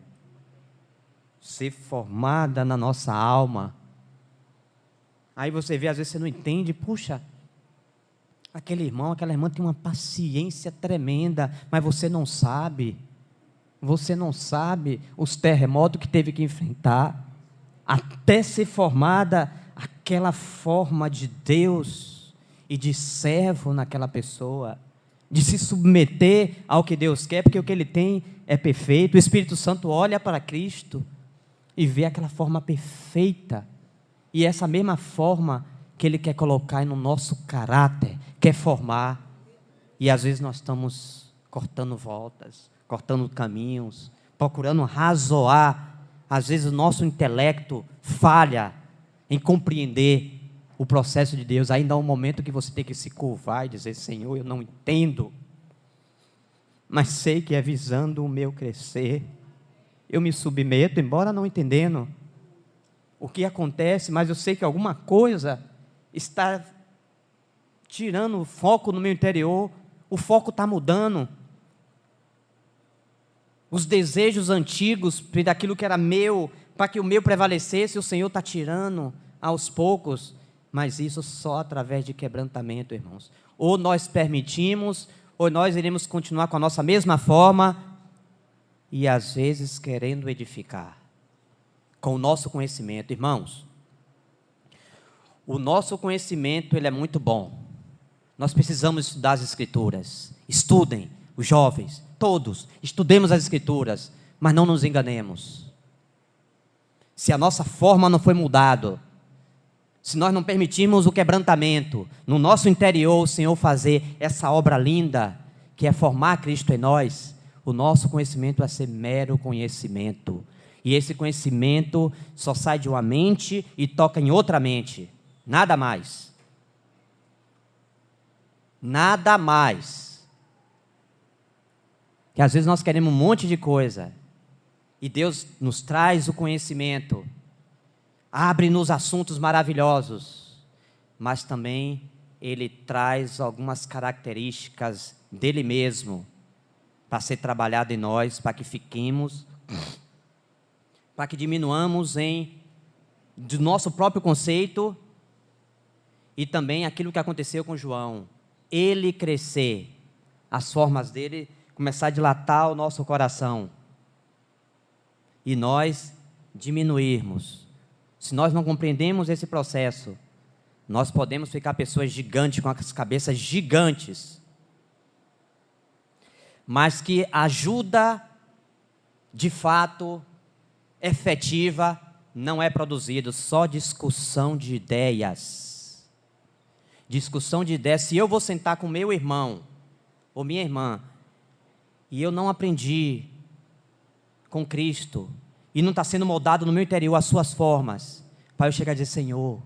Speaker 1: ser formada na nossa alma. Aí você vê, às vezes você não entende, puxa, aquele irmão, aquela irmã tem uma paciência tremenda, mas você não sabe os terremotos que teve que enfrentar, até ser formada aquela forma de Deus e de servo naquela pessoa, de se submeter ao que Deus quer, porque o que Ele tem é perfeito. O Espírito Santo olha para Cristo e vê aquela forma perfeita, e essa mesma forma que Ele quer colocar no nosso caráter, quer formar, e às vezes nós estamos cortando voltas, cortando caminhos, procurando razoar. Às vezes o nosso intelecto falha em compreender o processo de Deus. Ainda há um momento que você tem que se curvar e dizer: Senhor, eu não entendo, mas sei que é visando o meu crescer. Eu me submeto, embora não entendendo o que acontece, mas eu sei que alguma coisa está tirando o foco no meu interior, o foco está mudando. Os desejos antigos, daquilo que era meu, para que o meu prevalecesse, o Senhor está tirando aos poucos, mas isso só através de quebrantamento, irmãos. Ou nós permitimos, ou nós iremos continuar com a nossa mesma forma, e às vezes querendo edificar, com o nosso conhecimento. Irmãos, o nosso conhecimento, ele é muito bom. Nós precisamos estudar as Escrituras. Estudem, os jovens, todos, estudemos as Escrituras, mas não nos enganemos. Se a nossa forma não foi mudada, se nós não permitirmos o quebrantamento no nosso interior, o Senhor fazer essa obra linda, que é formar Cristo em nós, o nosso conhecimento vai ser mero conhecimento. E esse conhecimento só sai de uma mente e toca em outra mente. Nada mais. Nada mais. Que às vezes nós queremos um monte de coisa, e Deus nos traz o conhecimento, abre-nos assuntos maravilhosos, mas também Ele traz algumas características dEle mesmo, para ser trabalhado em nós, para que fiquemos, para que diminuamos do nosso próprio conceito, e também aquilo que aconteceu com João, ele crescer, as formas dele começar a dilatar o nosso coração, e nós diminuirmos. Se nós não compreendemos esse processo, nós podemos ficar pessoas gigantes, com as cabeças gigantes, mas que ajuda de fato efetiva não é produzido, só discussão de ideias. Discussão de ideias. Se eu vou sentar com meu irmão ou minha irmã e eu não aprendi com Cristo e não está sendo moldado no meu interior as suas formas, para eu chegar a dizer: Senhor,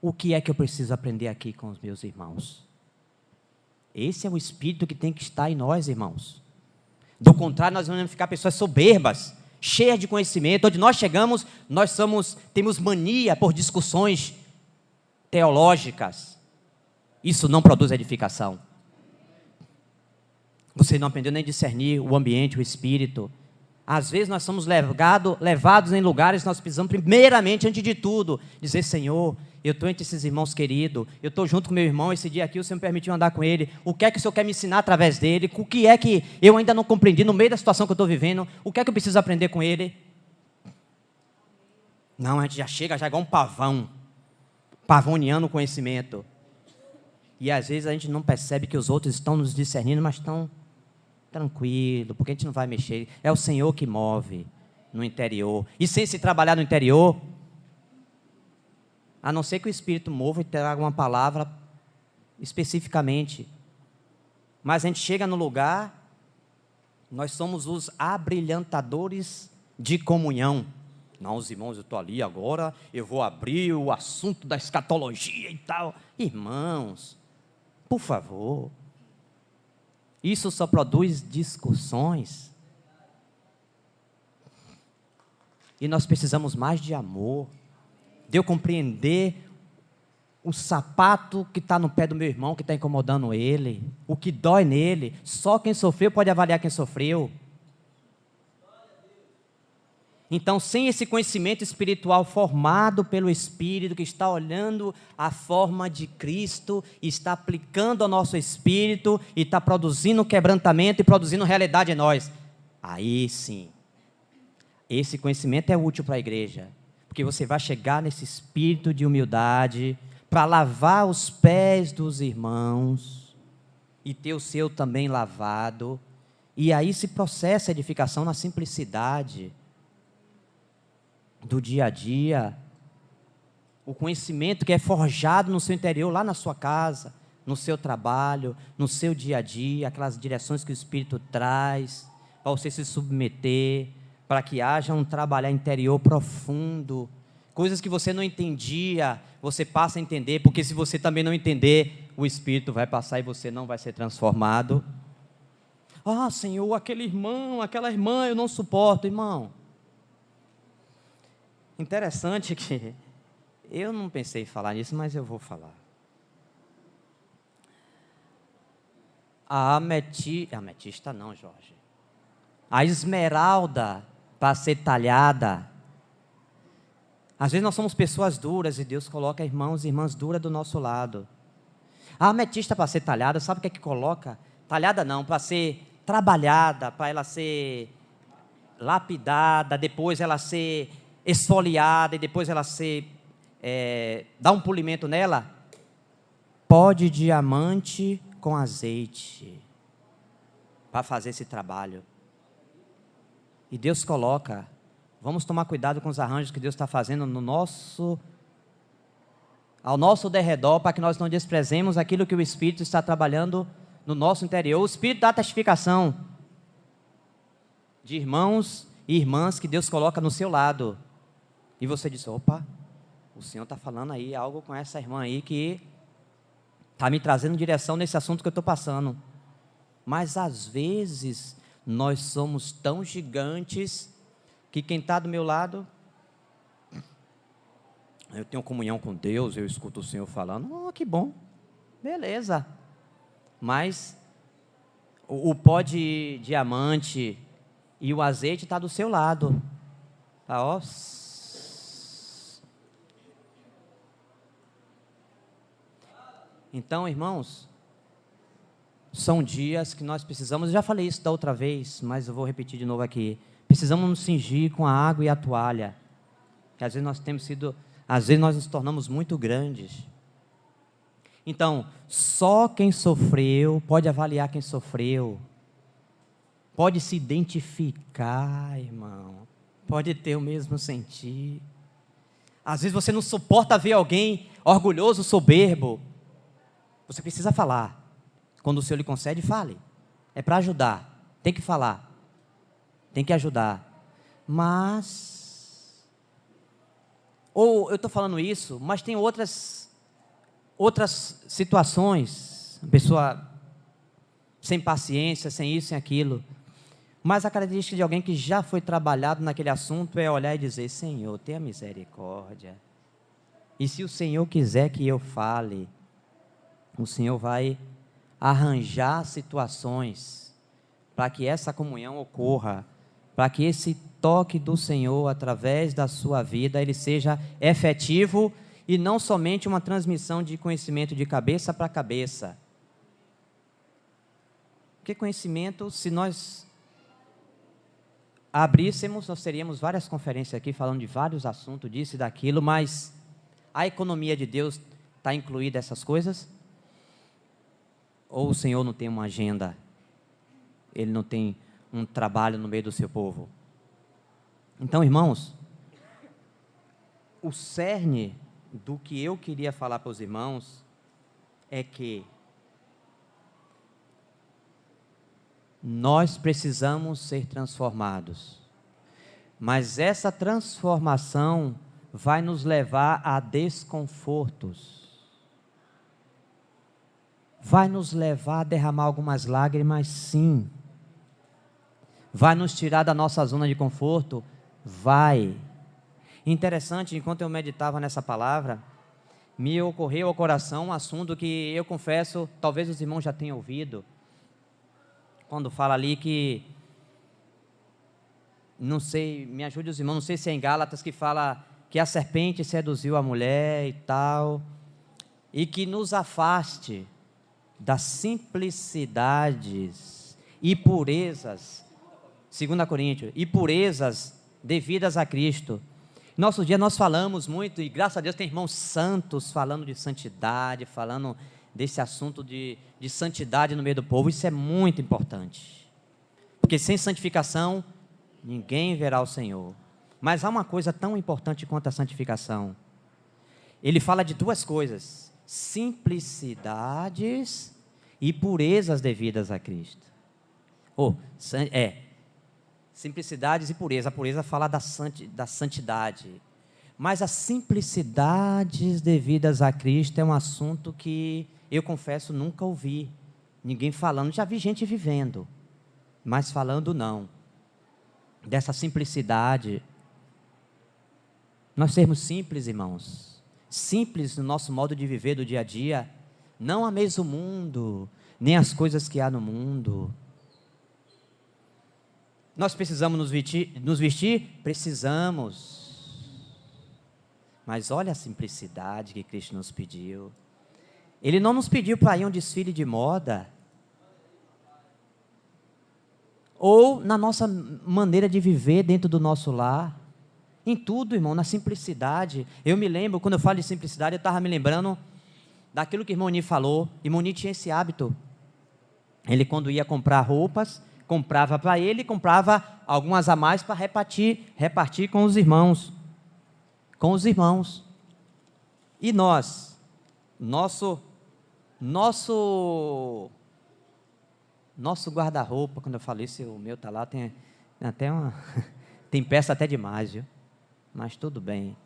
Speaker 1: o que é que eu preciso aprender aqui com os meus irmãos? Esse é o espírito que tem que estar em nós, irmãos. Do contrário, nós vamos ficar pessoas soberbas, cheias de conhecimento. Onde nós chegamos, temos mania por discussões teológicas, Isso não produz edificação. Você não aprendeu nem a discernir o ambiente, o espírito. Às vezes nós somos levados em lugares que nós precisamos, primeiramente, antes de tudo, dizer: Senhor, eu estou entre esses irmãos queridos, eu estou junto com meu irmão, esse dia aqui o Senhor me permitiu andar com ele, o que é que o Senhor quer me ensinar através dele, o que é que eu ainda não compreendi no meio da situação que eu estou vivendo, o que é que eu preciso aprender com ele. Não, a gente já chega, já igual um pavão, pavoneando o conhecimento. E às vezes a gente não percebe que os outros estão nos discernindo, mas estão tranquilo, porque a gente não vai mexer. É o Senhor que move no interior. E sem se trabalhar no interior, a não ser que o Espírito mova e traga uma palavra especificamente. Mas a gente chega no lugar, nós somos os abrilhantadores de comunhão. Não, os irmãos, eu estou ali agora, eu vou abrir o assunto da escatologia e tal. Irmãos, por favor, isso só produz discussões. E nós precisamos mais de amor, de eu compreender o sapato que está no pé do meu irmão, que está incomodando ele, o que dói nele. Só quem sofreu pode avaliar quem sofreu. Então, sem esse conhecimento espiritual formado pelo Espírito, que está olhando a forma de Cristo, está aplicando ao nosso espírito, e está produzindo quebrantamento e produzindo realidade em nós, aí sim, esse conhecimento é útil para a igreja, porque você vai chegar nesse espírito de humildade, para lavar os pés dos irmãos, e ter o seu também lavado, e aí se processa a edificação na simplicidade do dia a dia, o conhecimento que é forjado no seu interior, lá na sua casa, no seu trabalho, no seu dia a dia, aquelas direções que o Espírito traz, para você se submeter, para que haja um trabalhar interior profundo, coisas que você não entendia, você passa a entender, porque se você também não entender, o Espírito vai passar e você não vai ser transformado. Ah, Senhor, aquele irmão, aquela irmã, eu não suporto, irmão. Interessante que eu não pensei em falar nisso, mas eu vou falar. A ametista não, Jorge. A esmeralda para ser talhada. Às vezes nós somos pessoas duras e Deus coloca irmãos e irmãs duras do nosso lado. A ametista para ser talhada, sabe o que é que coloca? Talhada não, para ser trabalhada, para ela ser lapidada, depois ela ser esfoliada e depois ela dá um polimento nela. Pó de diamante com azeite para fazer esse trabalho. E Deus coloca. Vamos tomar cuidado com os arranjos que Deus está fazendo ao nosso derredor, para que nós não desprezemos aquilo que o Espírito está trabalhando no nosso interior. O Espírito dá testificação de irmãos e irmãs que Deus coloca no seu lado. E você diz: opa, o Senhor está falando aí algo com essa irmã aí que está me trazendo direção nesse assunto que eu estou passando. Mas às vezes nós somos tão gigantes que quem está do meu lado, eu tenho comunhão com Deus, eu escuto o Senhor falando, oh, que bom, beleza. Mas o pó de diamante e o azeite está do seu lado. Tá, ó. Então, irmãos, são dias que nós precisamos, eu já falei isso da outra vez, mas eu vou repetir de novo aqui, precisamos nos cingir com a água e a toalha, que às vezes nós nos tornamos muito grandes. Então, só quem sofreu pode avaliar quem sofreu, pode se identificar, irmão, pode ter o mesmo sentir. Às vezes você não suporta ver alguém orgulhoso, soberbo. Você precisa falar. Quando o Senhor lhe concede, fale. É para ajudar. Tem que falar. Tem que ajudar. Mas, ou eu estou falando isso, mas tem outras situações. A pessoa sem paciência, sem isso, sem aquilo. Mas a característica de alguém que já foi trabalhado naquele assunto é olhar e dizer: Senhor, tenha misericórdia. E se o Senhor quiser que eu fale, o Senhor vai arranjar situações para que essa comunhão ocorra, para que esse toque do Senhor através da sua vida, ele seja efetivo e não somente uma transmissão de conhecimento de cabeça para cabeça. Porque conhecimento, se nós abríssemos, nós teríamos várias conferências aqui falando de vários assuntos, disso e daquilo, mas a economia de Deus está incluída essas coisas? Ou o Senhor não tem uma agenda? Ele não tem um trabalho no meio do seu povo? Então, irmãos, o cerne do que eu queria falar para os irmãos é que nós precisamos ser transformados, mas essa transformação vai nos levar a desconfortos, vai nos levar a derramar algumas lágrimas, sim, vai nos tirar da nossa zona de conforto, vai. Interessante, enquanto eu meditava nessa palavra, me ocorreu ao coração um assunto que eu confesso, talvez os irmãos já tenham ouvido, quando fala ali que, não sei, me ajude os irmãos, não sei se é em Gálatas que fala que a serpente seduziu a mulher e tal, e que nos afaste das simplicidades e purezas, 2 Coríntios, e purezas devidas a Cristo. Nosso dia nós falamos muito, e graças a Deus tem irmãos santos falando de santidade, falando desse assunto de santidade no meio do povo. Isso é muito importante, porque sem santificação ninguém verá o Senhor. Mas há uma coisa tão importante quanto a santificação. Ele fala de duas coisas: simplicidades e purezas devidas a Cristo. Simplicidades e pureza. A pureza fala da santidade, mas as simplicidades devidas a Cristo é um assunto que eu confesso nunca ouvi ninguém falando. Já vi gente vivendo, mas falando não dessa simplicidade. Nós sermos simples, irmãos, simples no nosso modo de viver do dia a dia, não ameis o mundo, nem as coisas que há no mundo. Nós precisamos nos vestir? Precisamos. Mas olha a simplicidade que Cristo nos pediu. Ele não nos pediu para ir a um desfile de moda, ou na nossa maneira de viver dentro do nosso lar. Em tudo, irmão, na simplicidade. Eu me lembro, quando eu falo de simplicidade, eu estava me lembrando daquilo que o irmão Ni falou. Irmão Ni tinha esse hábito. Ele, quando ia comprar roupas, comprava para ele, comprava algumas a mais para repartir com os irmãos. E nós, nosso guarda-roupa, quando eu falei isso, o meu está lá, tem até uma tem peça até demais, viu? Mas tudo bem.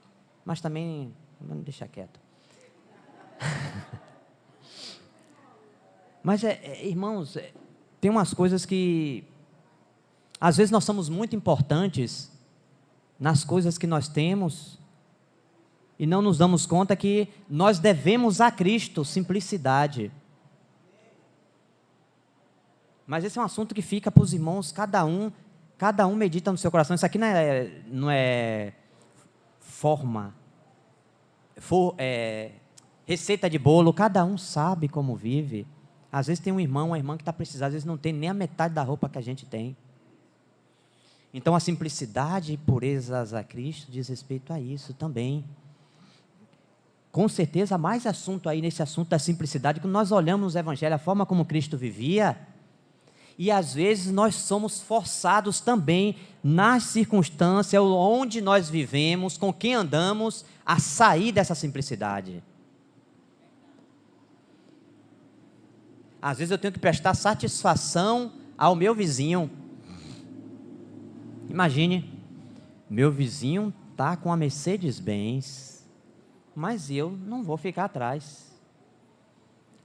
Speaker 1: Mas também, vamos deixar quieto. Mas, irmãos, tem umas coisas que, às vezes nós somos muito importantes nas coisas que nós temos, e não nos damos conta que nós devemos a Cristo simplicidade. Mas esse é um assunto que fica para os irmãos, cada um medita no seu coração. Isso aqui não é receita de bolo, cada um sabe como vive. Às vezes tem um irmão, uma irmã que está precisando, às vezes não tem nem a metade da roupa que a gente tem. Então a simplicidade e purezas a Cristo diz respeito a isso também. Com certeza há mais assunto aí nesse assunto da simplicidade, quando nós olhamos nos evangelhos, a forma como Cristo vivia, e às vezes nós somos forçados também, nas circunstâncias onde nós vivemos, com quem andamos, a sair dessa simplicidade. Às vezes eu tenho que prestar satisfação ao meu vizinho. Imagine, meu vizinho está com a Mercedes-Benz, mas eu não vou ficar atrás.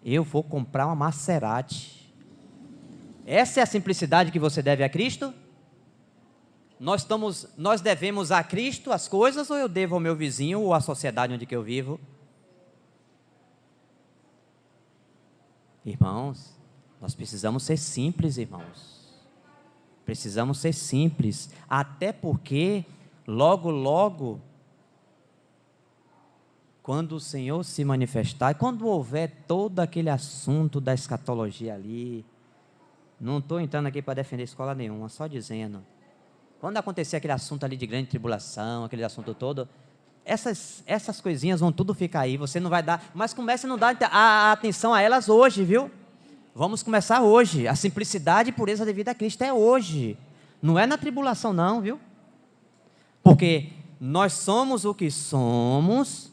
Speaker 1: Eu vou comprar uma Maserati. Essa é a simplicidade que você deve a Cristo? Nós devemos a Cristo as coisas, ou eu devo ao meu vizinho ou à sociedade onde que eu vivo? Irmãos, nós precisamos ser simples, irmãos. Precisamos ser simples, até porque, logo, logo, quando o Senhor se manifestar, quando houver todo aquele assunto da escatologia ali, não estou entrando aqui para defender escola nenhuma, só dizendo, quando acontecer aquele assunto ali de grande tribulação, aquele assunto todo, essas coisinhas vão tudo ficar aí, você não vai dar, mas comece a não dar a atenção a elas hoje, viu? Vamos começar hoje, a simplicidade e pureza devida a Cristo é hoje, não é na tribulação não, viu? Porque nós somos o que somos,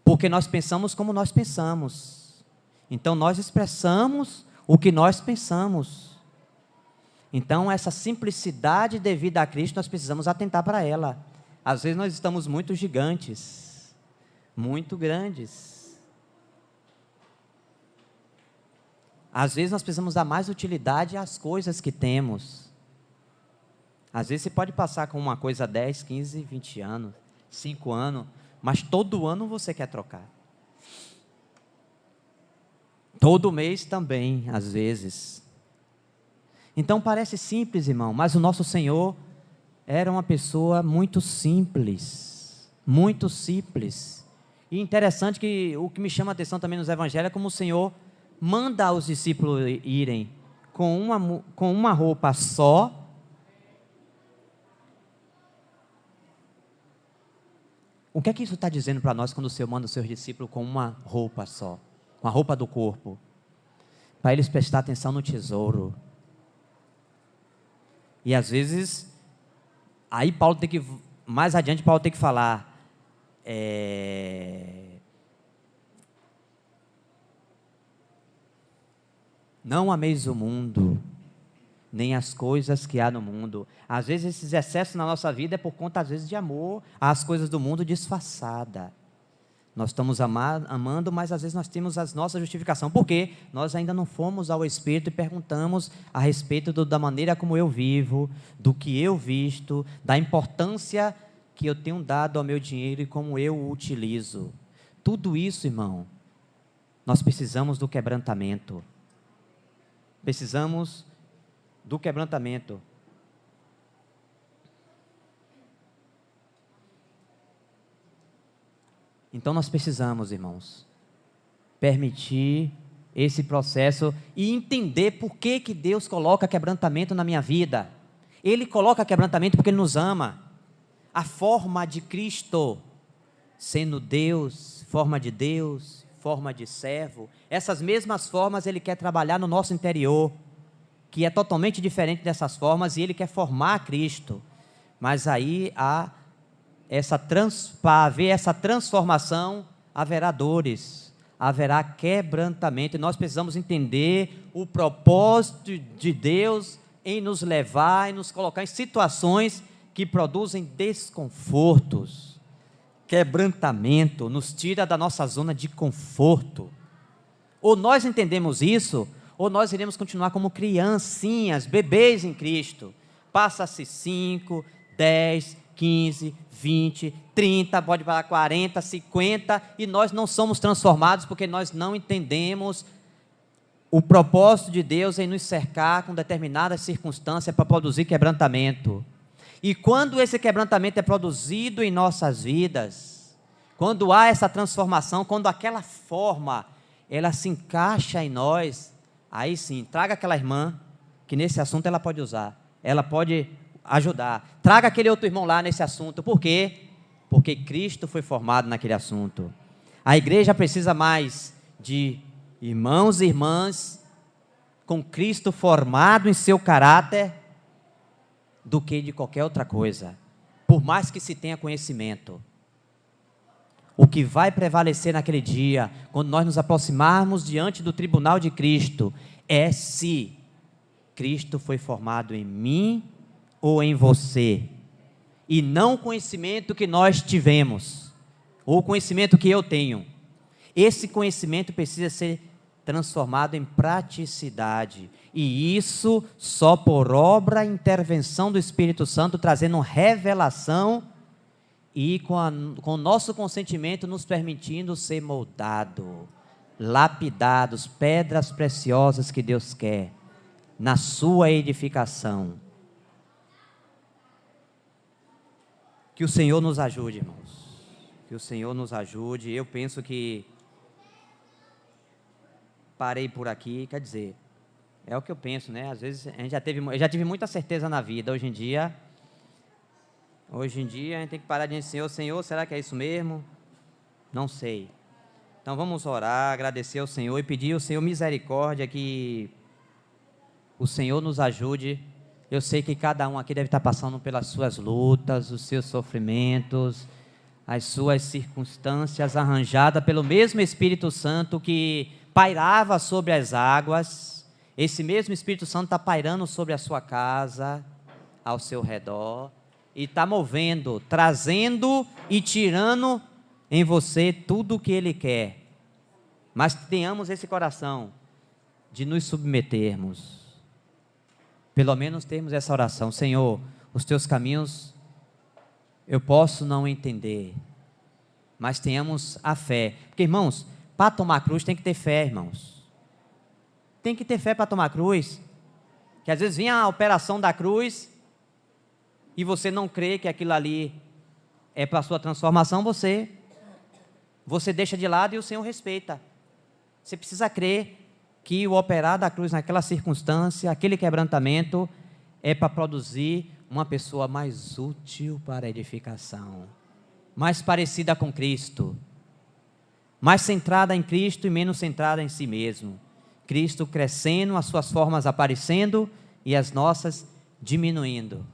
Speaker 1: porque nós pensamos como nós pensamos, então nós expressamos o que nós pensamos, então essa simplicidade devida a Cristo, nós precisamos atentar para ela. Às vezes nós estamos muito gigantes, muito grandes, às vezes nós precisamos dar mais utilidade às coisas que temos. Às vezes você pode passar com uma coisa 10, 15, 20 anos, 5 anos, mas todo ano você quer trocar. Todo mês também, às vezes. Então parece simples, irmão, mas o nosso Senhor era uma pessoa muito simples, muito simples. E interessante que o que me chama a atenção também nos evangelhos é como o Senhor manda os discípulos irem com uma roupa só, o que é que isso está dizendo para nós quando o Senhor manda os seus discípulos com uma roupa só, com a roupa do corpo? Para eles prestar atenção no tesouro. E às vezes, aí Paulo tem que, mais adiante Paulo tem que falar, não ameis o mundo, nem as coisas que há no mundo. Às vezes esses excessos na nossa vida é por conta, às vezes, de amor às coisas do mundo disfarçada. Nós estamos amando, mas às vezes nós temos a nossa justificação. Por quê? Nós ainda não fomos ao Espírito e perguntamos a respeito da maneira como eu vivo, do que eu visto, da importância que eu tenho dado ao meu dinheiro e como eu o utilizo. Tudo isso, irmão, nós precisamos do quebrantamento. Precisamos do quebrantamento. Então nós precisamos, irmãos, permitir esse processo e entender por que Deus coloca quebrantamento na minha vida. Ele coloca quebrantamento porque Ele nos ama. A forma de Cristo, sendo Deus, forma de Deus, forma de servo, essas mesmas formas Ele quer trabalhar no nosso interior, que é totalmente diferente dessas formas, e Ele quer formar Cristo. Mas aí para haver essa transformação, haverá dores, haverá quebrantamento, e nós precisamos entender o propósito de Deus em nos levar, em nos colocar em situações que produzem desconfortos. Quebrantamento nos tira da nossa zona de conforto. Ou nós entendemos isso, ou nós iremos continuar como criancinhas, bebês em Cristo. Passa-se 5, 10, 15, 20, 30, pode falar 40, 50, e nós não somos transformados porque nós não entendemos o propósito de Deus em nos cercar com determinadas circunstâncias para produzir quebrantamento. E quando esse quebrantamento é produzido em nossas vidas, quando há essa transformação, quando aquela forma, ela se encaixa em nós, aí sim, traga aquela irmã, que nesse assunto ela pode usar, ela pode ajudar, traga aquele outro irmão lá nesse assunto, por quê? Porque Cristo foi formado naquele assunto. A igreja precisa mais de irmãos e irmãs com Cristo formado em seu caráter, do que de qualquer outra coisa, por mais que se tenha conhecimento. O que vai prevalecer naquele dia, quando nós nos aproximarmos diante do tribunal de Cristo, é se Cristo foi formado em mim ou em você, e não o conhecimento que nós tivemos, ou o conhecimento que eu tenho. Esse conhecimento precisa ser transformado em praticidade, e isso só por obra e intervenção do Espírito Santo, trazendo revelação e com o nosso consentimento nos permitindo ser moldado lapidados, pedras preciosas que Deus quer na sua edificação. Que o Senhor nos ajude, irmãos. Que o Senhor nos ajude. Eu penso que parei por aqui, quer dizer, é o que eu penso, né? Às vezes eu já tive muita certeza na vida. Hoje em dia a gente tem que parar de dizer, Senhor, será que é isso mesmo? Não sei. Então vamos orar, agradecer ao Senhor e pedir ao Senhor misericórdia, que o Senhor nos ajude. Eu sei que cada um aqui deve estar passando pelas suas lutas, os seus sofrimentos, as suas circunstâncias arranjadas pelo mesmo Espírito Santo que pairava sobre as águas. Esse mesmo Espírito Santo está pairando sobre a sua casa, ao seu redor, e está movendo, trazendo e tirando em você tudo o que Ele quer. Mas tenhamos esse coração de nos submetermos. Pelo menos termos essa oração: Senhor, os teus caminhos eu posso não entender, mas tenhamos a fé. Porque, irmãos, para tomar a cruz tem que ter fé, irmãos. Tem que ter fé para tomar a cruz. Que às vezes vem a operação da cruz e você não crê que aquilo ali é para a sua transformação, você deixa de lado e o Senhor respeita. Você precisa crer que o operar da cruz naquela circunstância, aquele quebrantamento, é para produzir uma pessoa mais útil para a edificação, mais parecida com Cristo, mais centrada em Cristo e menos centrada em si mesmo. Cristo crescendo, as suas formas aparecendo e as nossas diminuindo.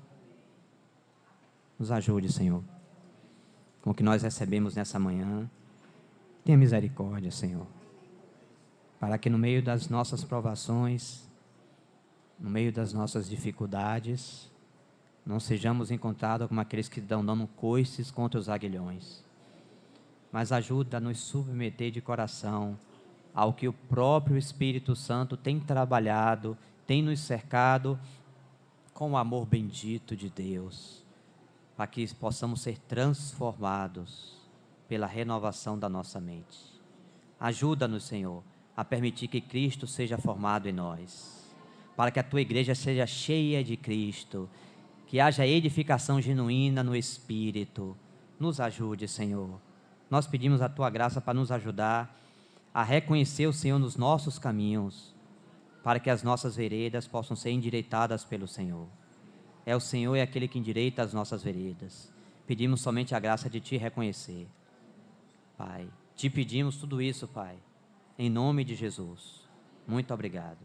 Speaker 1: Nos ajude, Senhor, com o que nós recebemos nessa manhã. Tenha misericórdia, Senhor, para que no meio das nossas provações, no meio das nossas dificuldades, não sejamos encontrados como aqueles que estão dando coices contra os aguilhões, mas ajuda a nos submeter de coração ao que o próprio Espírito Santo tem trabalhado, tem nos cercado com o amor bendito de Deus, para que possamos ser transformados pela renovação da nossa mente. Ajuda-nos, Senhor, a permitir que Cristo seja formado em nós, para que a tua igreja seja cheia de Cristo, que haja edificação genuína no Espírito. Nos ajude, Senhor. Nós pedimos a tua graça para nos ajudar a reconhecer o Senhor nos nossos caminhos, para que as nossas veredas possam ser endireitadas pelo Senhor. É o Senhor é aquele que endireita as nossas veredas. Pedimos somente a graça de te reconhecer, Pai. Te pedimos tudo isso, Pai, em nome de Jesus. Muito obrigado.